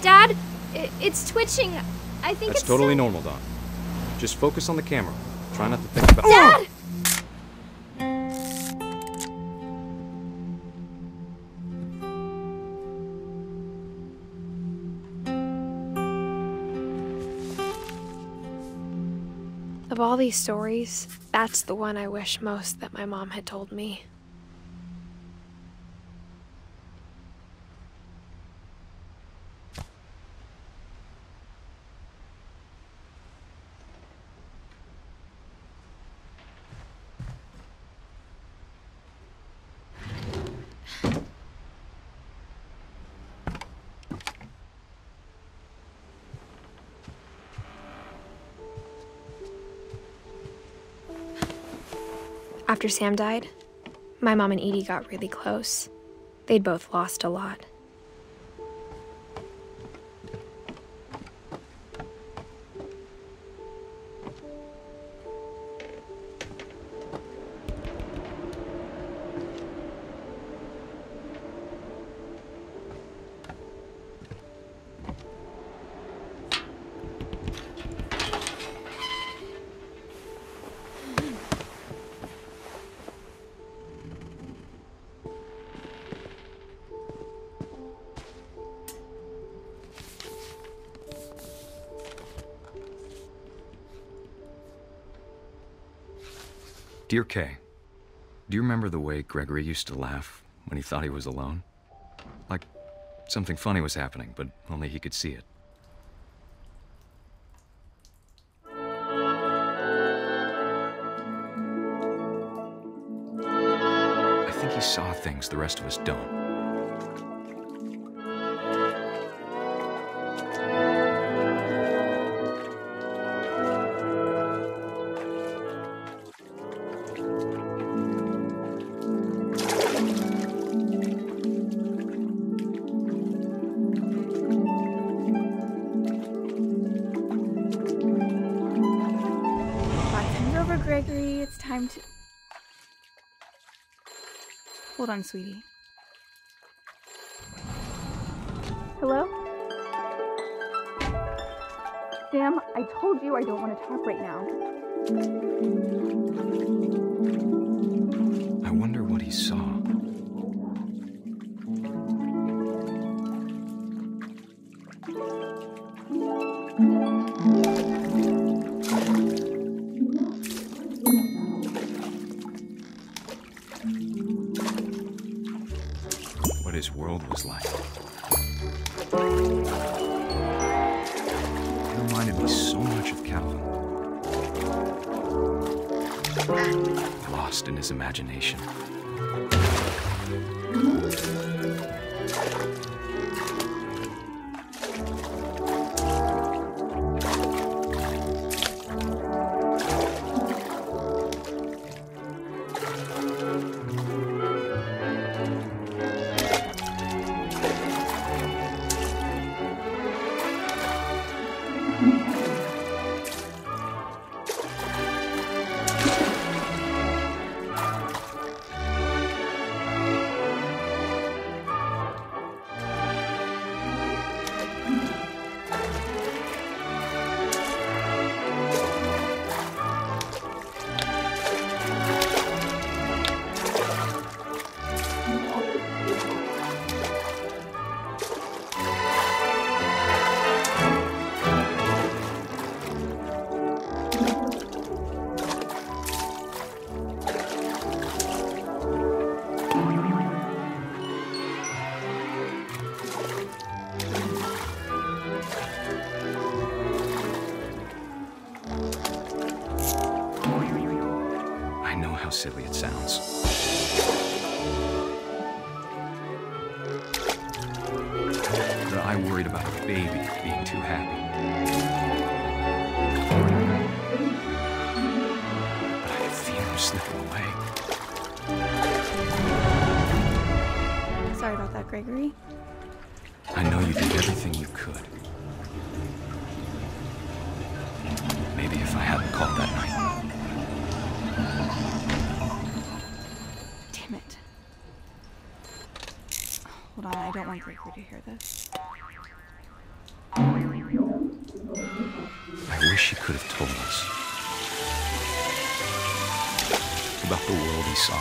Dad, it's twitching. I think That's it's totally so... normal, Dawn. Just focus on the camera. Try not to think about... Dad! Of all these stories, that's the one I wish most that my mom had told me. After Sam died, my mom and Edie got really close. They'd both lost a lot. Dear Kay, do you remember the way Gregory used to laugh when he thought he was alone? Like something funny was happening, but only he could see it. I think he saw things the rest of us don't. Gregory, it's time to... Hold on, sweetie. Hello? Sam, I told you I don't want to talk right now. I wonder what he saw. What his world was like. It reminded me so much of Calvin. Lost in his imagination. Silly it sounds. But I worried about a baby being too happy. But I could feel him slipping away. Sorry about that, Gregory. I know you did everything you could. Maybe if I hadn't called that night. Hold on, I don't want Gregory to hear this. I wish he could have told us about the world he saw.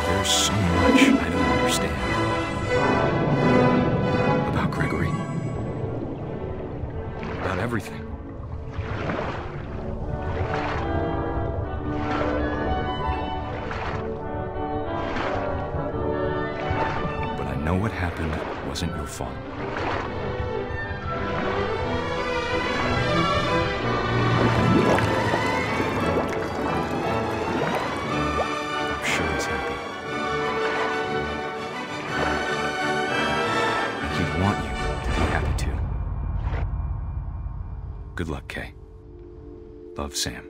There's so much I don't understand about Gregory, about everything. What happened wasn't your fault. I'm sure he's happy. And he'd want you to be happy too. Good luck, Kay. Love, Sam.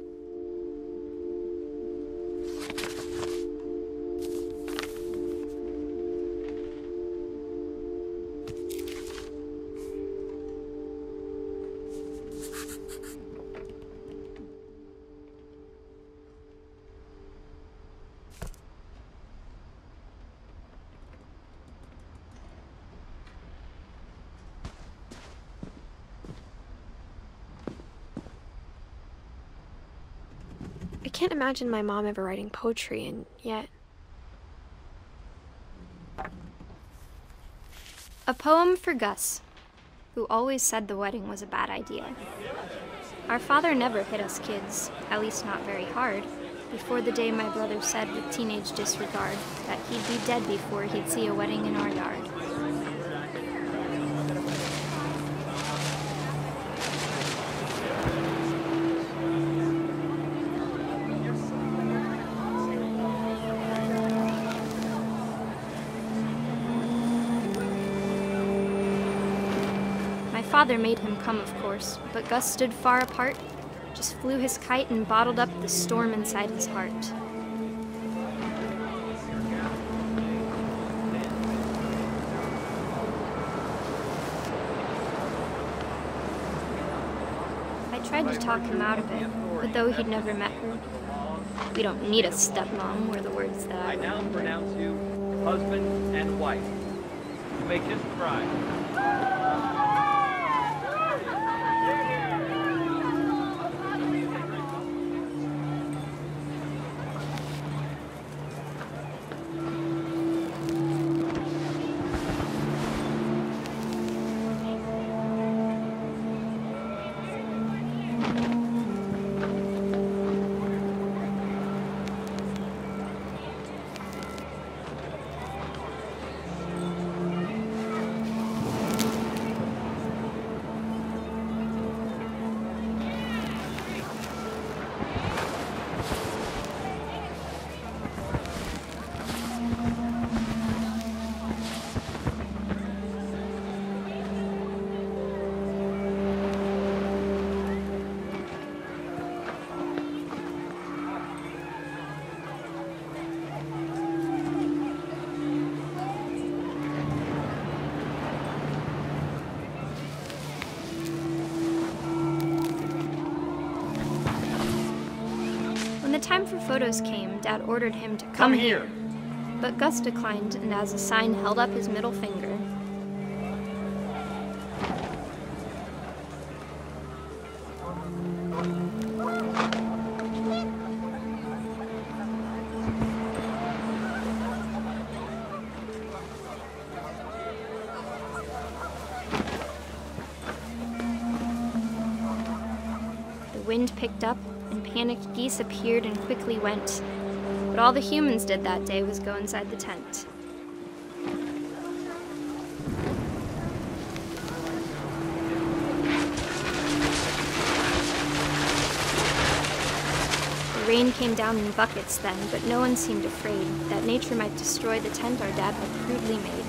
I can't imagine my mom ever writing poetry, and yet... A poem for Gus, who always said the wedding was a bad idea. Our father never hit us kids, at least not very hard, before the day my brother said with teenage disregard that he'd be dead before he'd see a wedding in our yard. My father made him come, of course, but Gus stood far apart, just flew his kite and bottled up the storm inside his heart. I tried to talk him out of it, but though he'd never met her, "We don't need a stepmom," were the words that I now pronounce you husband and wife. You may kiss the bride. When the time for photos came, Dad ordered him to come here. But Gus declined and as a sign held up his middle finger. The wind picked up, and panicked geese appeared and quickly went. But all the humans did that day was go inside the tent. The rain came down in buckets then, but no one seemed afraid that nature might destroy the tent our dad had crudely made.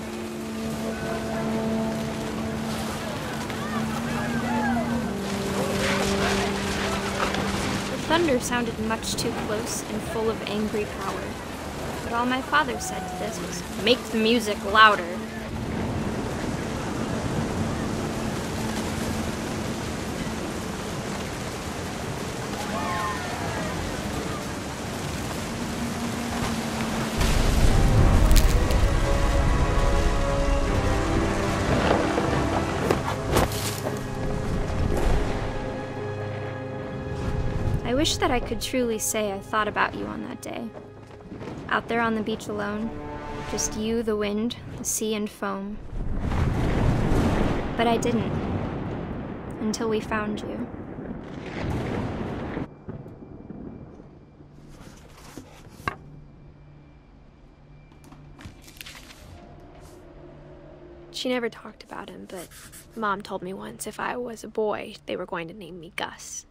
Thunder sounded much too close and full of angry power, but all my father said to this was, "Make the music louder." I wish that I could truly say I thought about you on that day. Out there on the beach alone, just you, the wind, the sea, and foam. But I didn't, until we found you. She never talked about him, but Mom told me once if I was a boy, they were going to name me Gus.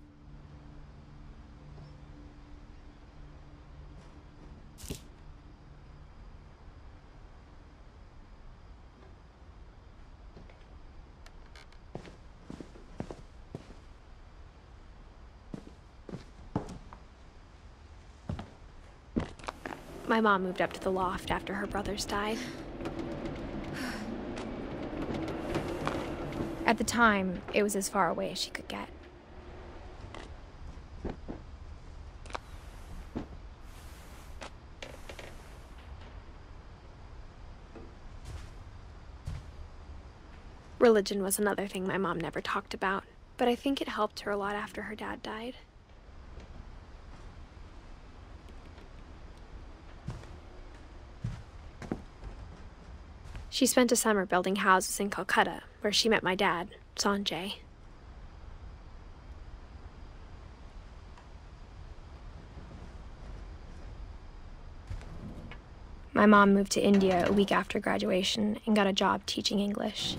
My mom moved up to the loft after her brothers died. At the time, it was as far away as she could get. Religion was another thing my mom never talked about, but I think it helped her a lot after her dad died. She spent a summer building houses in Calcutta, where she met my dad, Sanjay. My mom moved to India a week after graduation and got a job teaching English.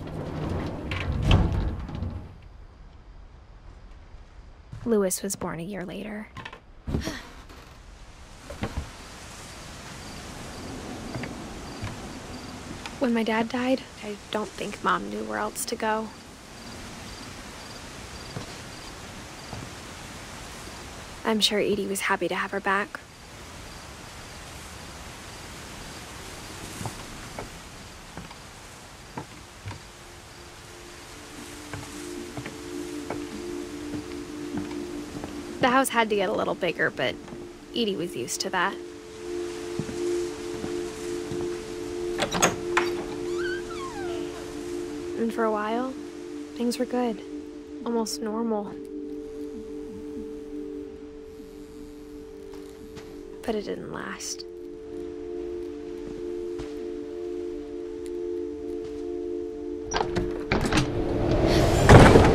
Louis was born a year later. When my dad died, I don't think Mom knew where else to go. I'm sure Edie was happy to have her back. The house had to get a little bigger, but Edie was used to that. And for a while, things were good, almost normal. But it didn't last.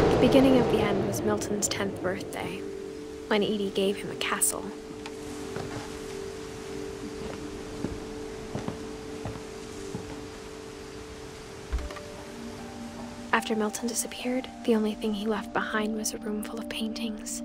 The beginning of the end was Milton's 10th birthday, when Edie gave him a castle. After Milton disappeared, the only thing he left behind was a room full of paintings.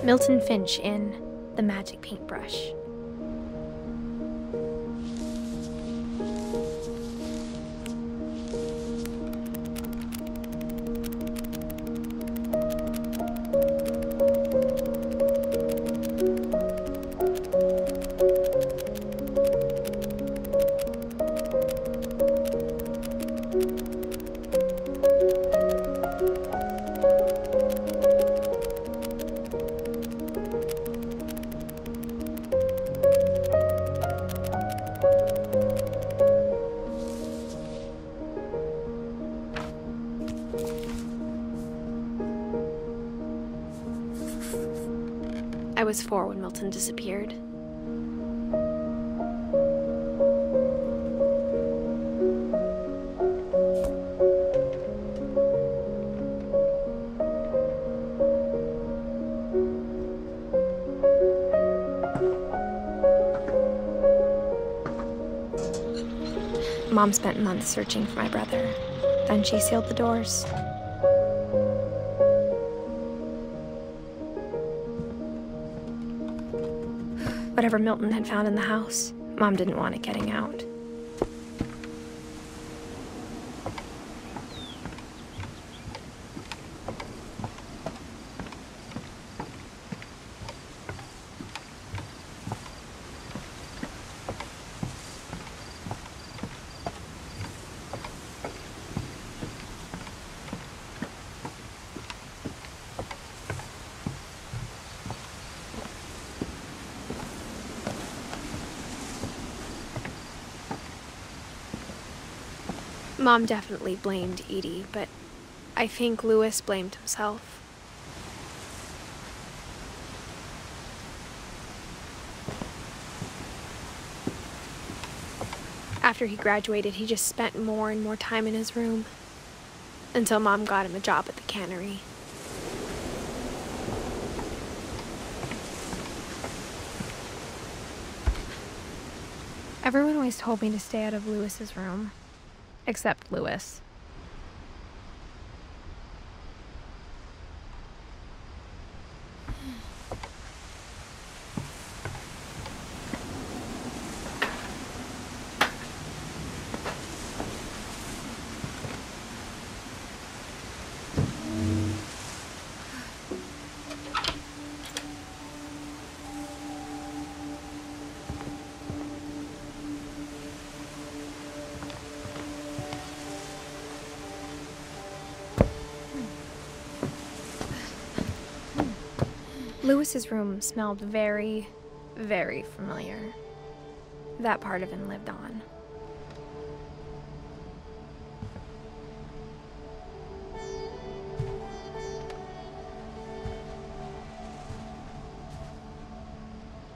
Milton Finch in The Magic Paintbrush. I was 4 when Milton disappeared. Mom spent months searching for my brother. Then she sealed the doors. Whatever Milton had found in the house, Mom didn't want it getting out. Mom definitely blamed Edie, but I think Louis blamed himself. After he graduated, he just spent more and more time in his room, until Mom got him a job at the cannery. Everyone always told me to stay out of Louis's room. Except Louis. Lewis's room smelled very, very familiar. That part of him lived on.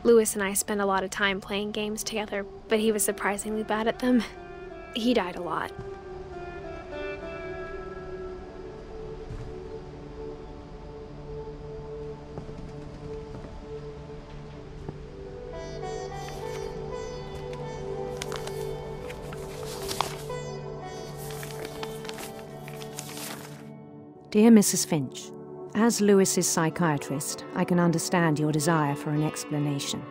Lewis and I spent a lot of time playing games together, but he was surprisingly bad at them. He died a lot. Dear Mrs. Finch, as Lewis's psychiatrist, I can understand your desire for an explanation.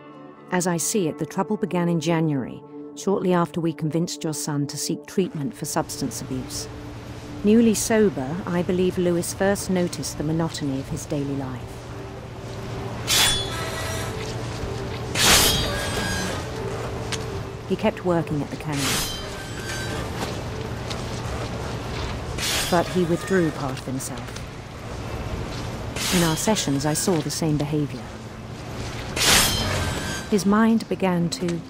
As I see it, the trouble began in January, shortly after we convinced your son to seek treatment for substance abuse. Newly sober, I believe Lewis first noticed the monotony of his daily life. He kept working at the cannery, but he withdrew part of himself. In our sessions, I saw the same behavior. His mind began to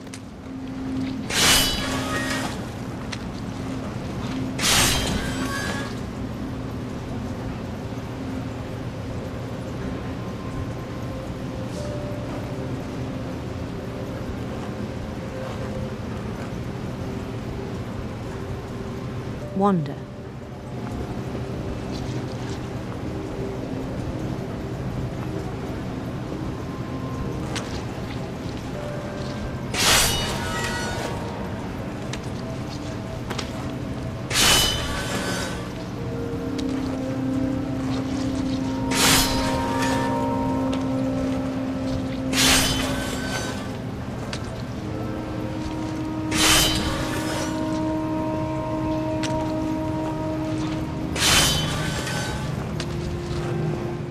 wander.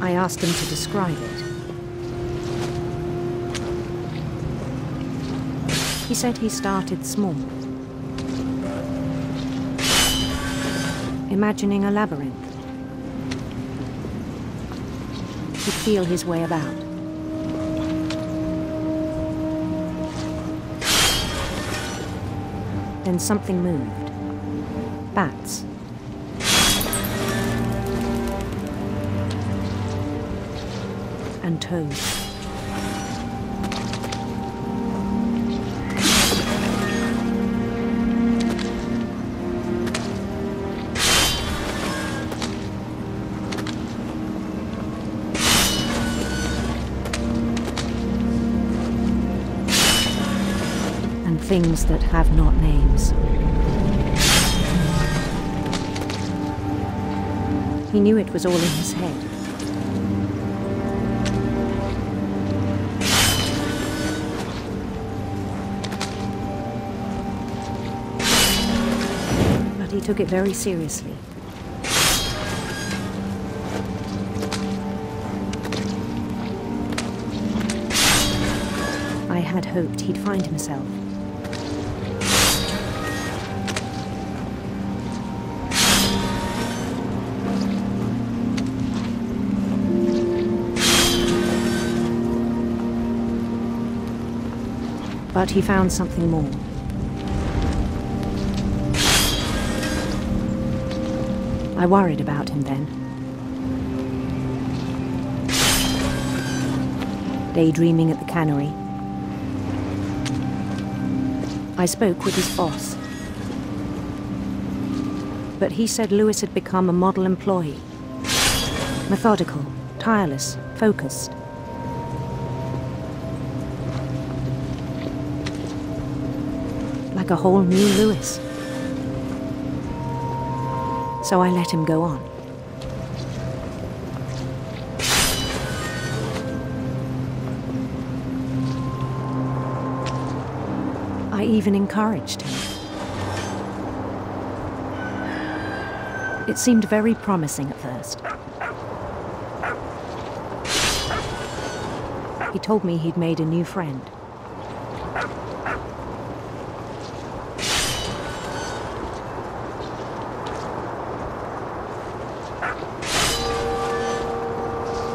I asked him to describe it. He said he started small, imagining a labyrinth. He'd feel his way about. Then something moved. Bats. And toads. And things that have not names. He knew it was all in his head. He took it very seriously. I had hoped he'd find himself. But he found something more. I worried about him then. Daydreaming at the cannery, I spoke with his boss. But he said Lewis had become a model employee. Methodical, tireless, focused. Like a whole new Lewis. So I let him go on. I even encouraged him. It seemed very promising at first. He told me he'd made a new friend.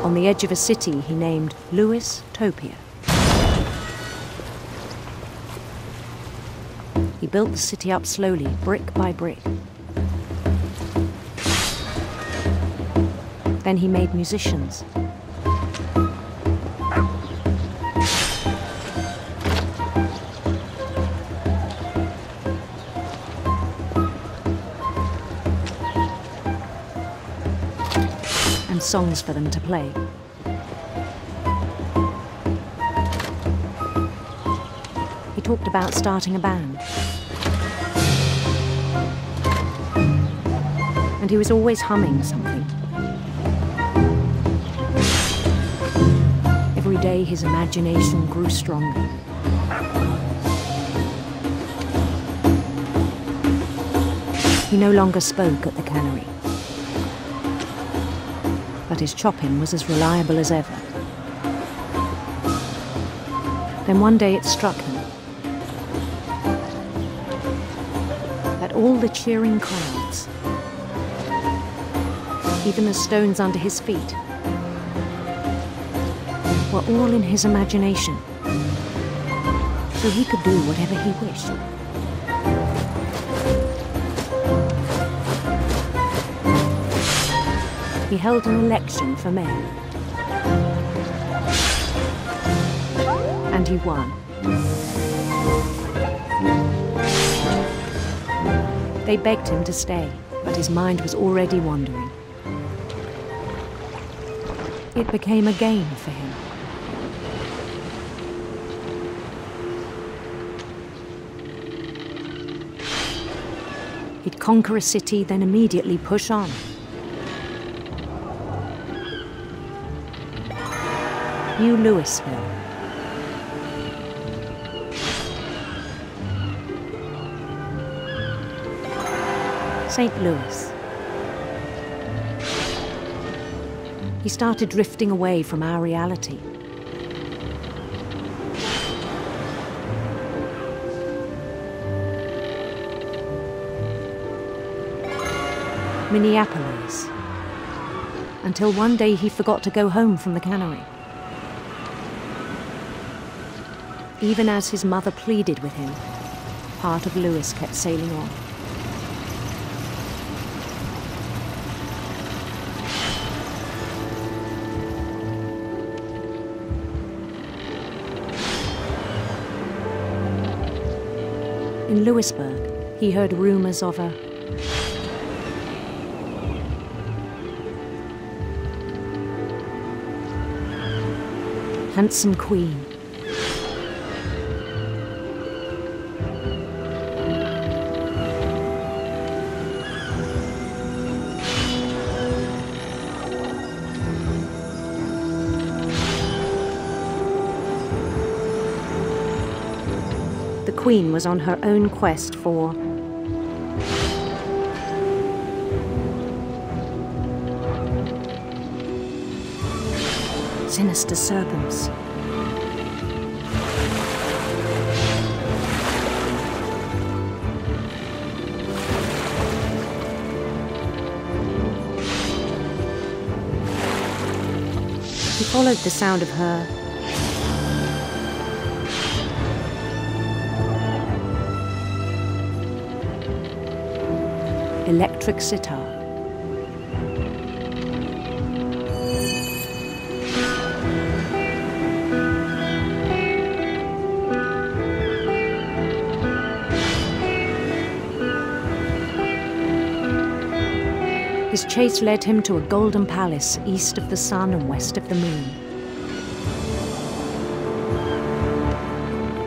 on the edge of a city he named Lewis-topia. He built the city up slowly, brick by brick. Then he made musicians. And songs for them to play. He talked about starting a band. And he was always humming something. Every day his imagination grew stronger. He no longer spoke at the cannery, but his chopping was as reliable as ever. Then one day it struck him that all the cheering crowds, even the stones under his feet, were all in his imagination, so he could do whatever he wished. He held an election for mayor, and he won. They begged him to stay, but his mind was already wandering. It became a game for him. He'd conquer a city, then immediately push on. New Louisville. St. Louis. He started drifting away from our reality. Minneapolis. Until one day he forgot to go home from the cannery. Even as his mother pleaded with him, part of Louis kept sailing on. In Louisburg, he heard rumors of a handsome queen. The queen was on her own quest for sinister serpents. He followed the sound of her electric sitar. His chase led him to a golden palace east of the sun and west of the moon.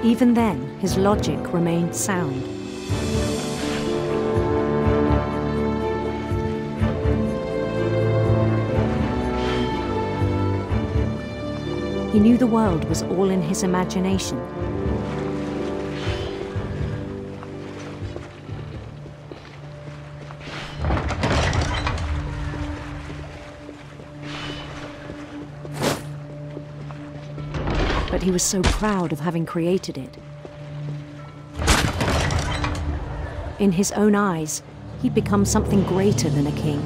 Even then, his logic remained sound. He knew the world was all in his imagination. But he was so proud of having created it. In his own eyes, he'd become something greater than a king.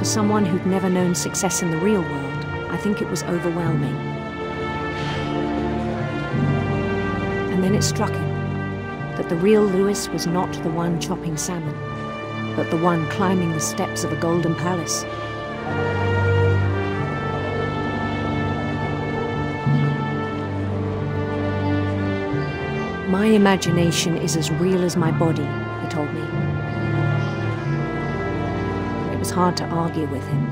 someone who'd never known success in the real world, I think it was overwhelming. And then it struck him that the real Lewis was not the one chopping salmon, but the one climbing the steps of a golden palace. My imagination is as real as my body, he told me. It was hard to argue with him.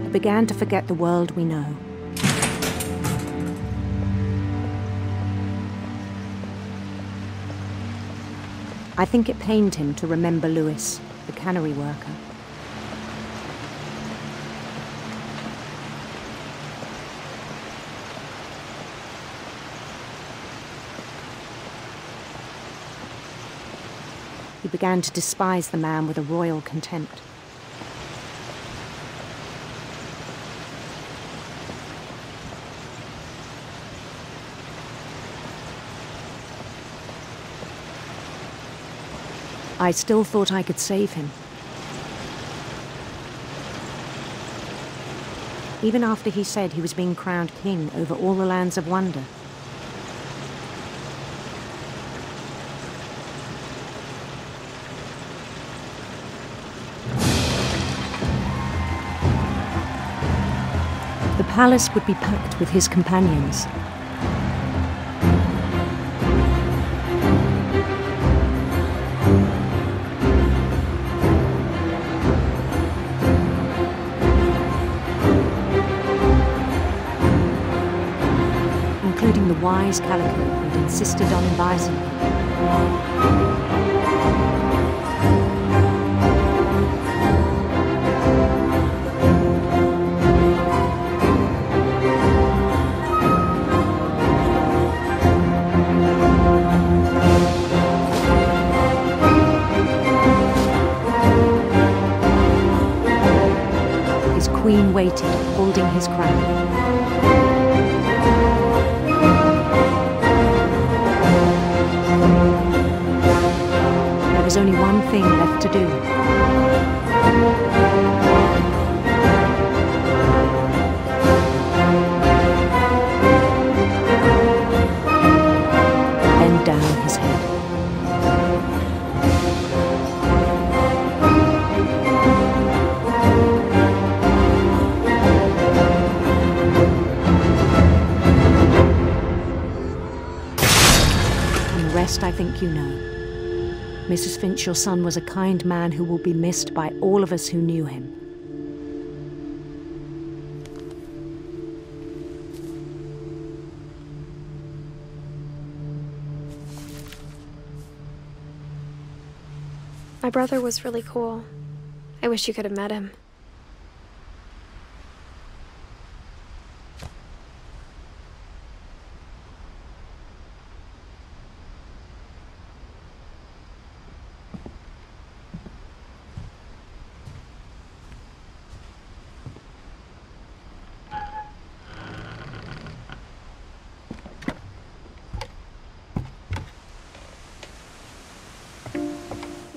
I began to forget the world we know. I think it pained him to remember Lewis, the cannery worker. He began to despise the man with a royal contempt. I still thought I could save him. Even after he said he was being crowned king over all the lands of wonder. The palace would be packed with his companions. Including the wise Calico who'd insisted on advising him. His queen waited, holding his crown. There was only one thing left to do. Bend down his head. And the rest I think you know. Mrs. Finch, your son was a kind man who will be missed by all of us who knew him. My brother was really cool. I wish you could have met him.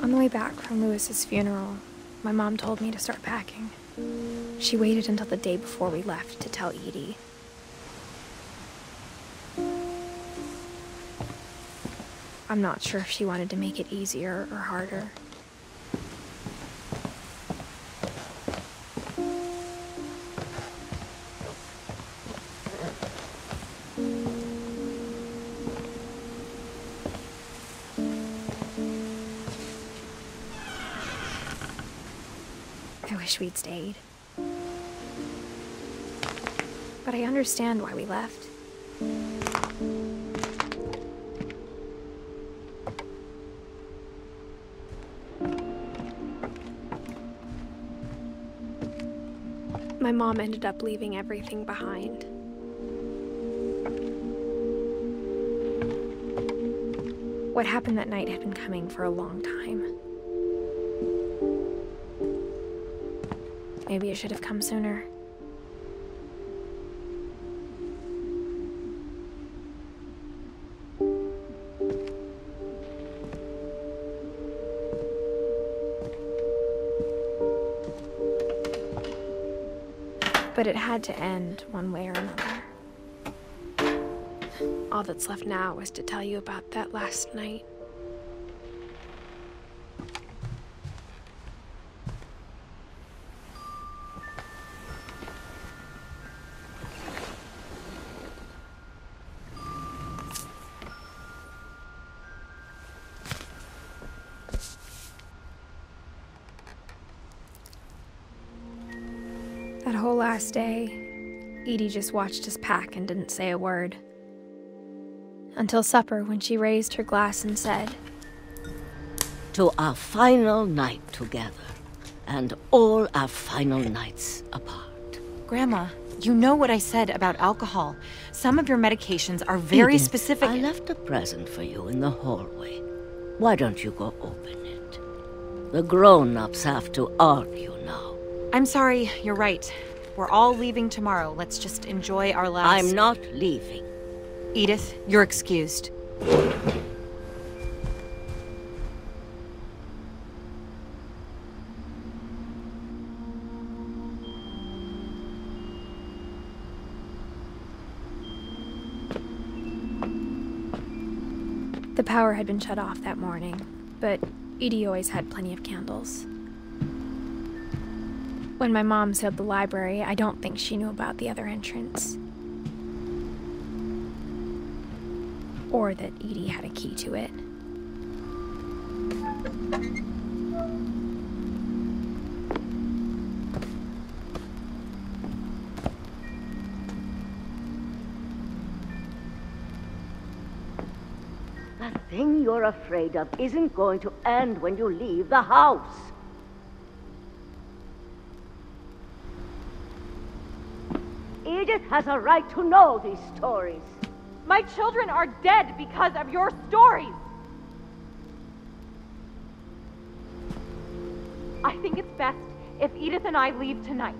On the way back from Lewis's funeral, my mom told me to start packing. She waited until the day before we left to tell Edie. I'm not sure if she wanted to make it easier or harder. I wish we'd stayed. But I understand why we left. My mom ended up leaving everything behind. What happened that night had been coming for a long time. Maybe it should have come sooner. But it had to end one way or another. All that's left now was to tell you about that last night. That whole last day, Edie just watched us pack and didn't say a word. Until supper, when she raised her glass and said, "To our final night together, and all our final nights apart." Grandma, you know what I said about alcohol. Some of your medications are very Edith, specific. I left a present for you in the hallway. Why don't you go open it? The grown-ups have to argue now. I'm sorry, you're right. We're all leaving tomorrow. Let's just enjoy our last... I'm not leaving. Edith, you're excused. The power had been shut off that morning, but Edie always had plenty of candles. When my mom sealed the library, I don't think she knew about the other entrance. Or that Edie had a key to it. The thing you're afraid of isn't going to end when you leave the house. Edith has a right to know these stories. My children are dead because of your stories. I think it's best if Edith and I leave tonight.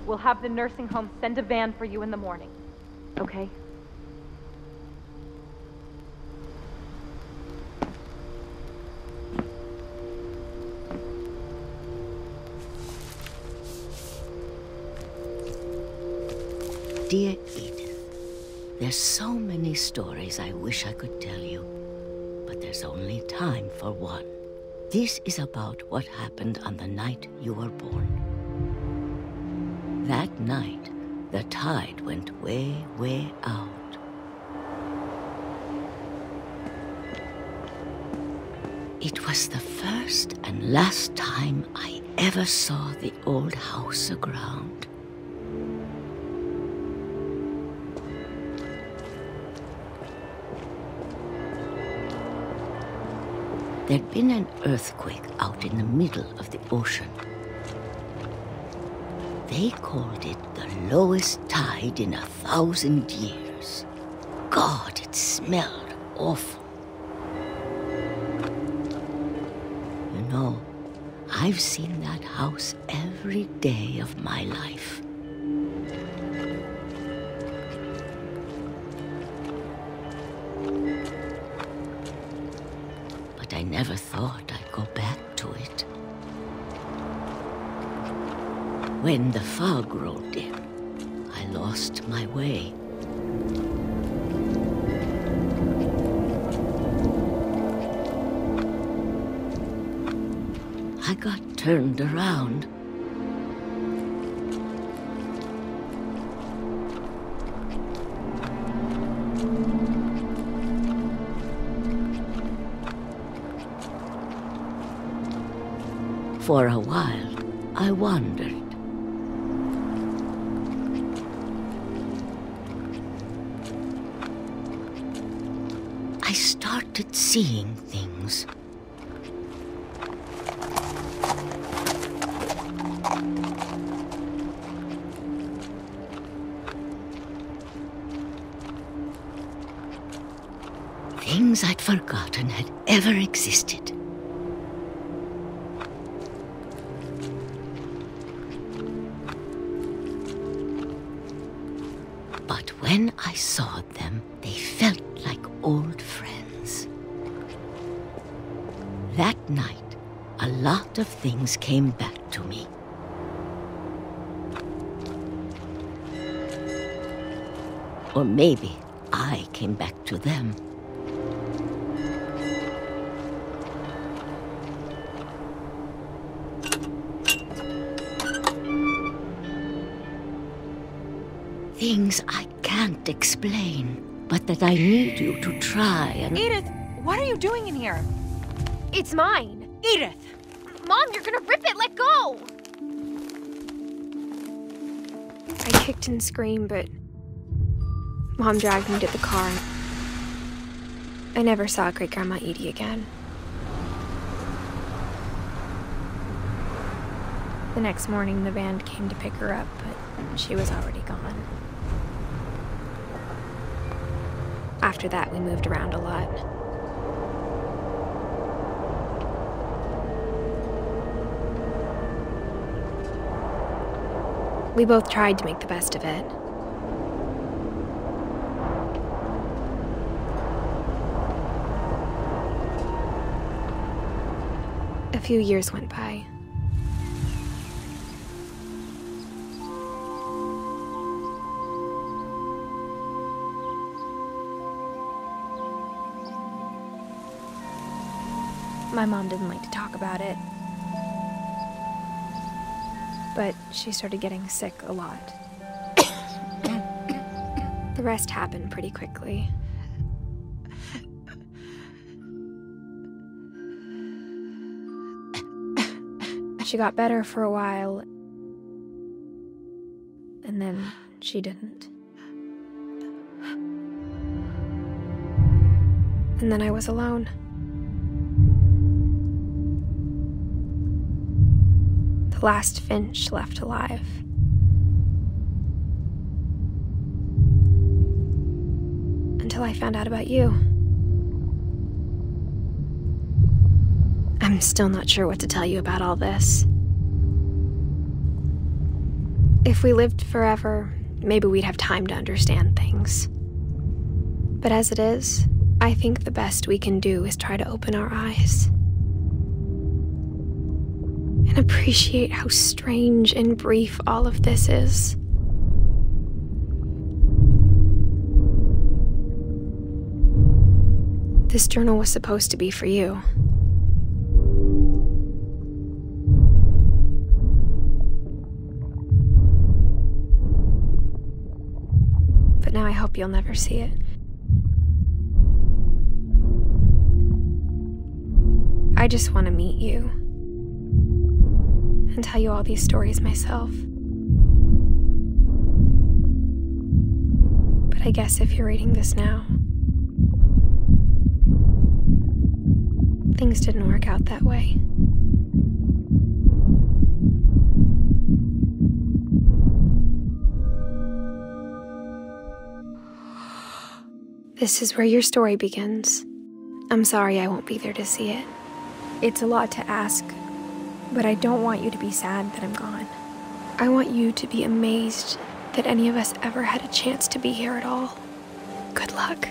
We'll have the nursing home send a van for you in the morning, okay? Dear Edith, there's so many stories I wish I could tell you, but there's only time for one. This is about what happened on the night you were born. That night, the tide went way, way out. It was the first and last time I ever saw the old house aground. There'd been an earthquake out in the middle of the ocean. They called it the lowest tide in 1,000 years. God, it smelled awful. You know, I've seen that house every day of my life. But I never thought I'd go back to it. When the fog rolled in, I lost my way. I got turned around. For a while, I wandered. I started seeing things. things I'd forgotten had ever existed. But when I saw them, they felt like old friends. That night, a lot of things came back to me. Or maybe I came back to them. Things I can't explain, but that I need you to try and... Edith, what are you doing in here? It's mine. Edith! Mom, you're gonna rip it! Let go! I kicked and screamed, but Mom dragged me to the car. I never saw Great-Grandma Edie again. The next morning, the band came to pick her up, but she was already gone. After that, we moved around a lot. We both tried to make the best of it. A few years went by. My mom didn't like to talk about it, but she started getting sick a lot. The rest happened pretty quickly. She got better for a while, and then she didn't. And then I was alone. The last Finch left alive. Until I found out about you. I'm still not sure what to tell you about all this. If we lived forever, maybe we'd have time to understand things. But as it is, I think the best we can do is try to open our eyes. And appreciate how strange and brief all of this is. This journal was supposed to be for you. But now I hope you'll never see it. I just want to meet you. And tell you all these stories myself. But I guess if you're reading this now, things didn't work out that way. This is where your story begins. I'm sorry I won't be there to see it. It's a lot to ask, but I don't want you to be sad that I'm gone. I want you to be amazed that any of us ever had a chance to be here at all. Good luck.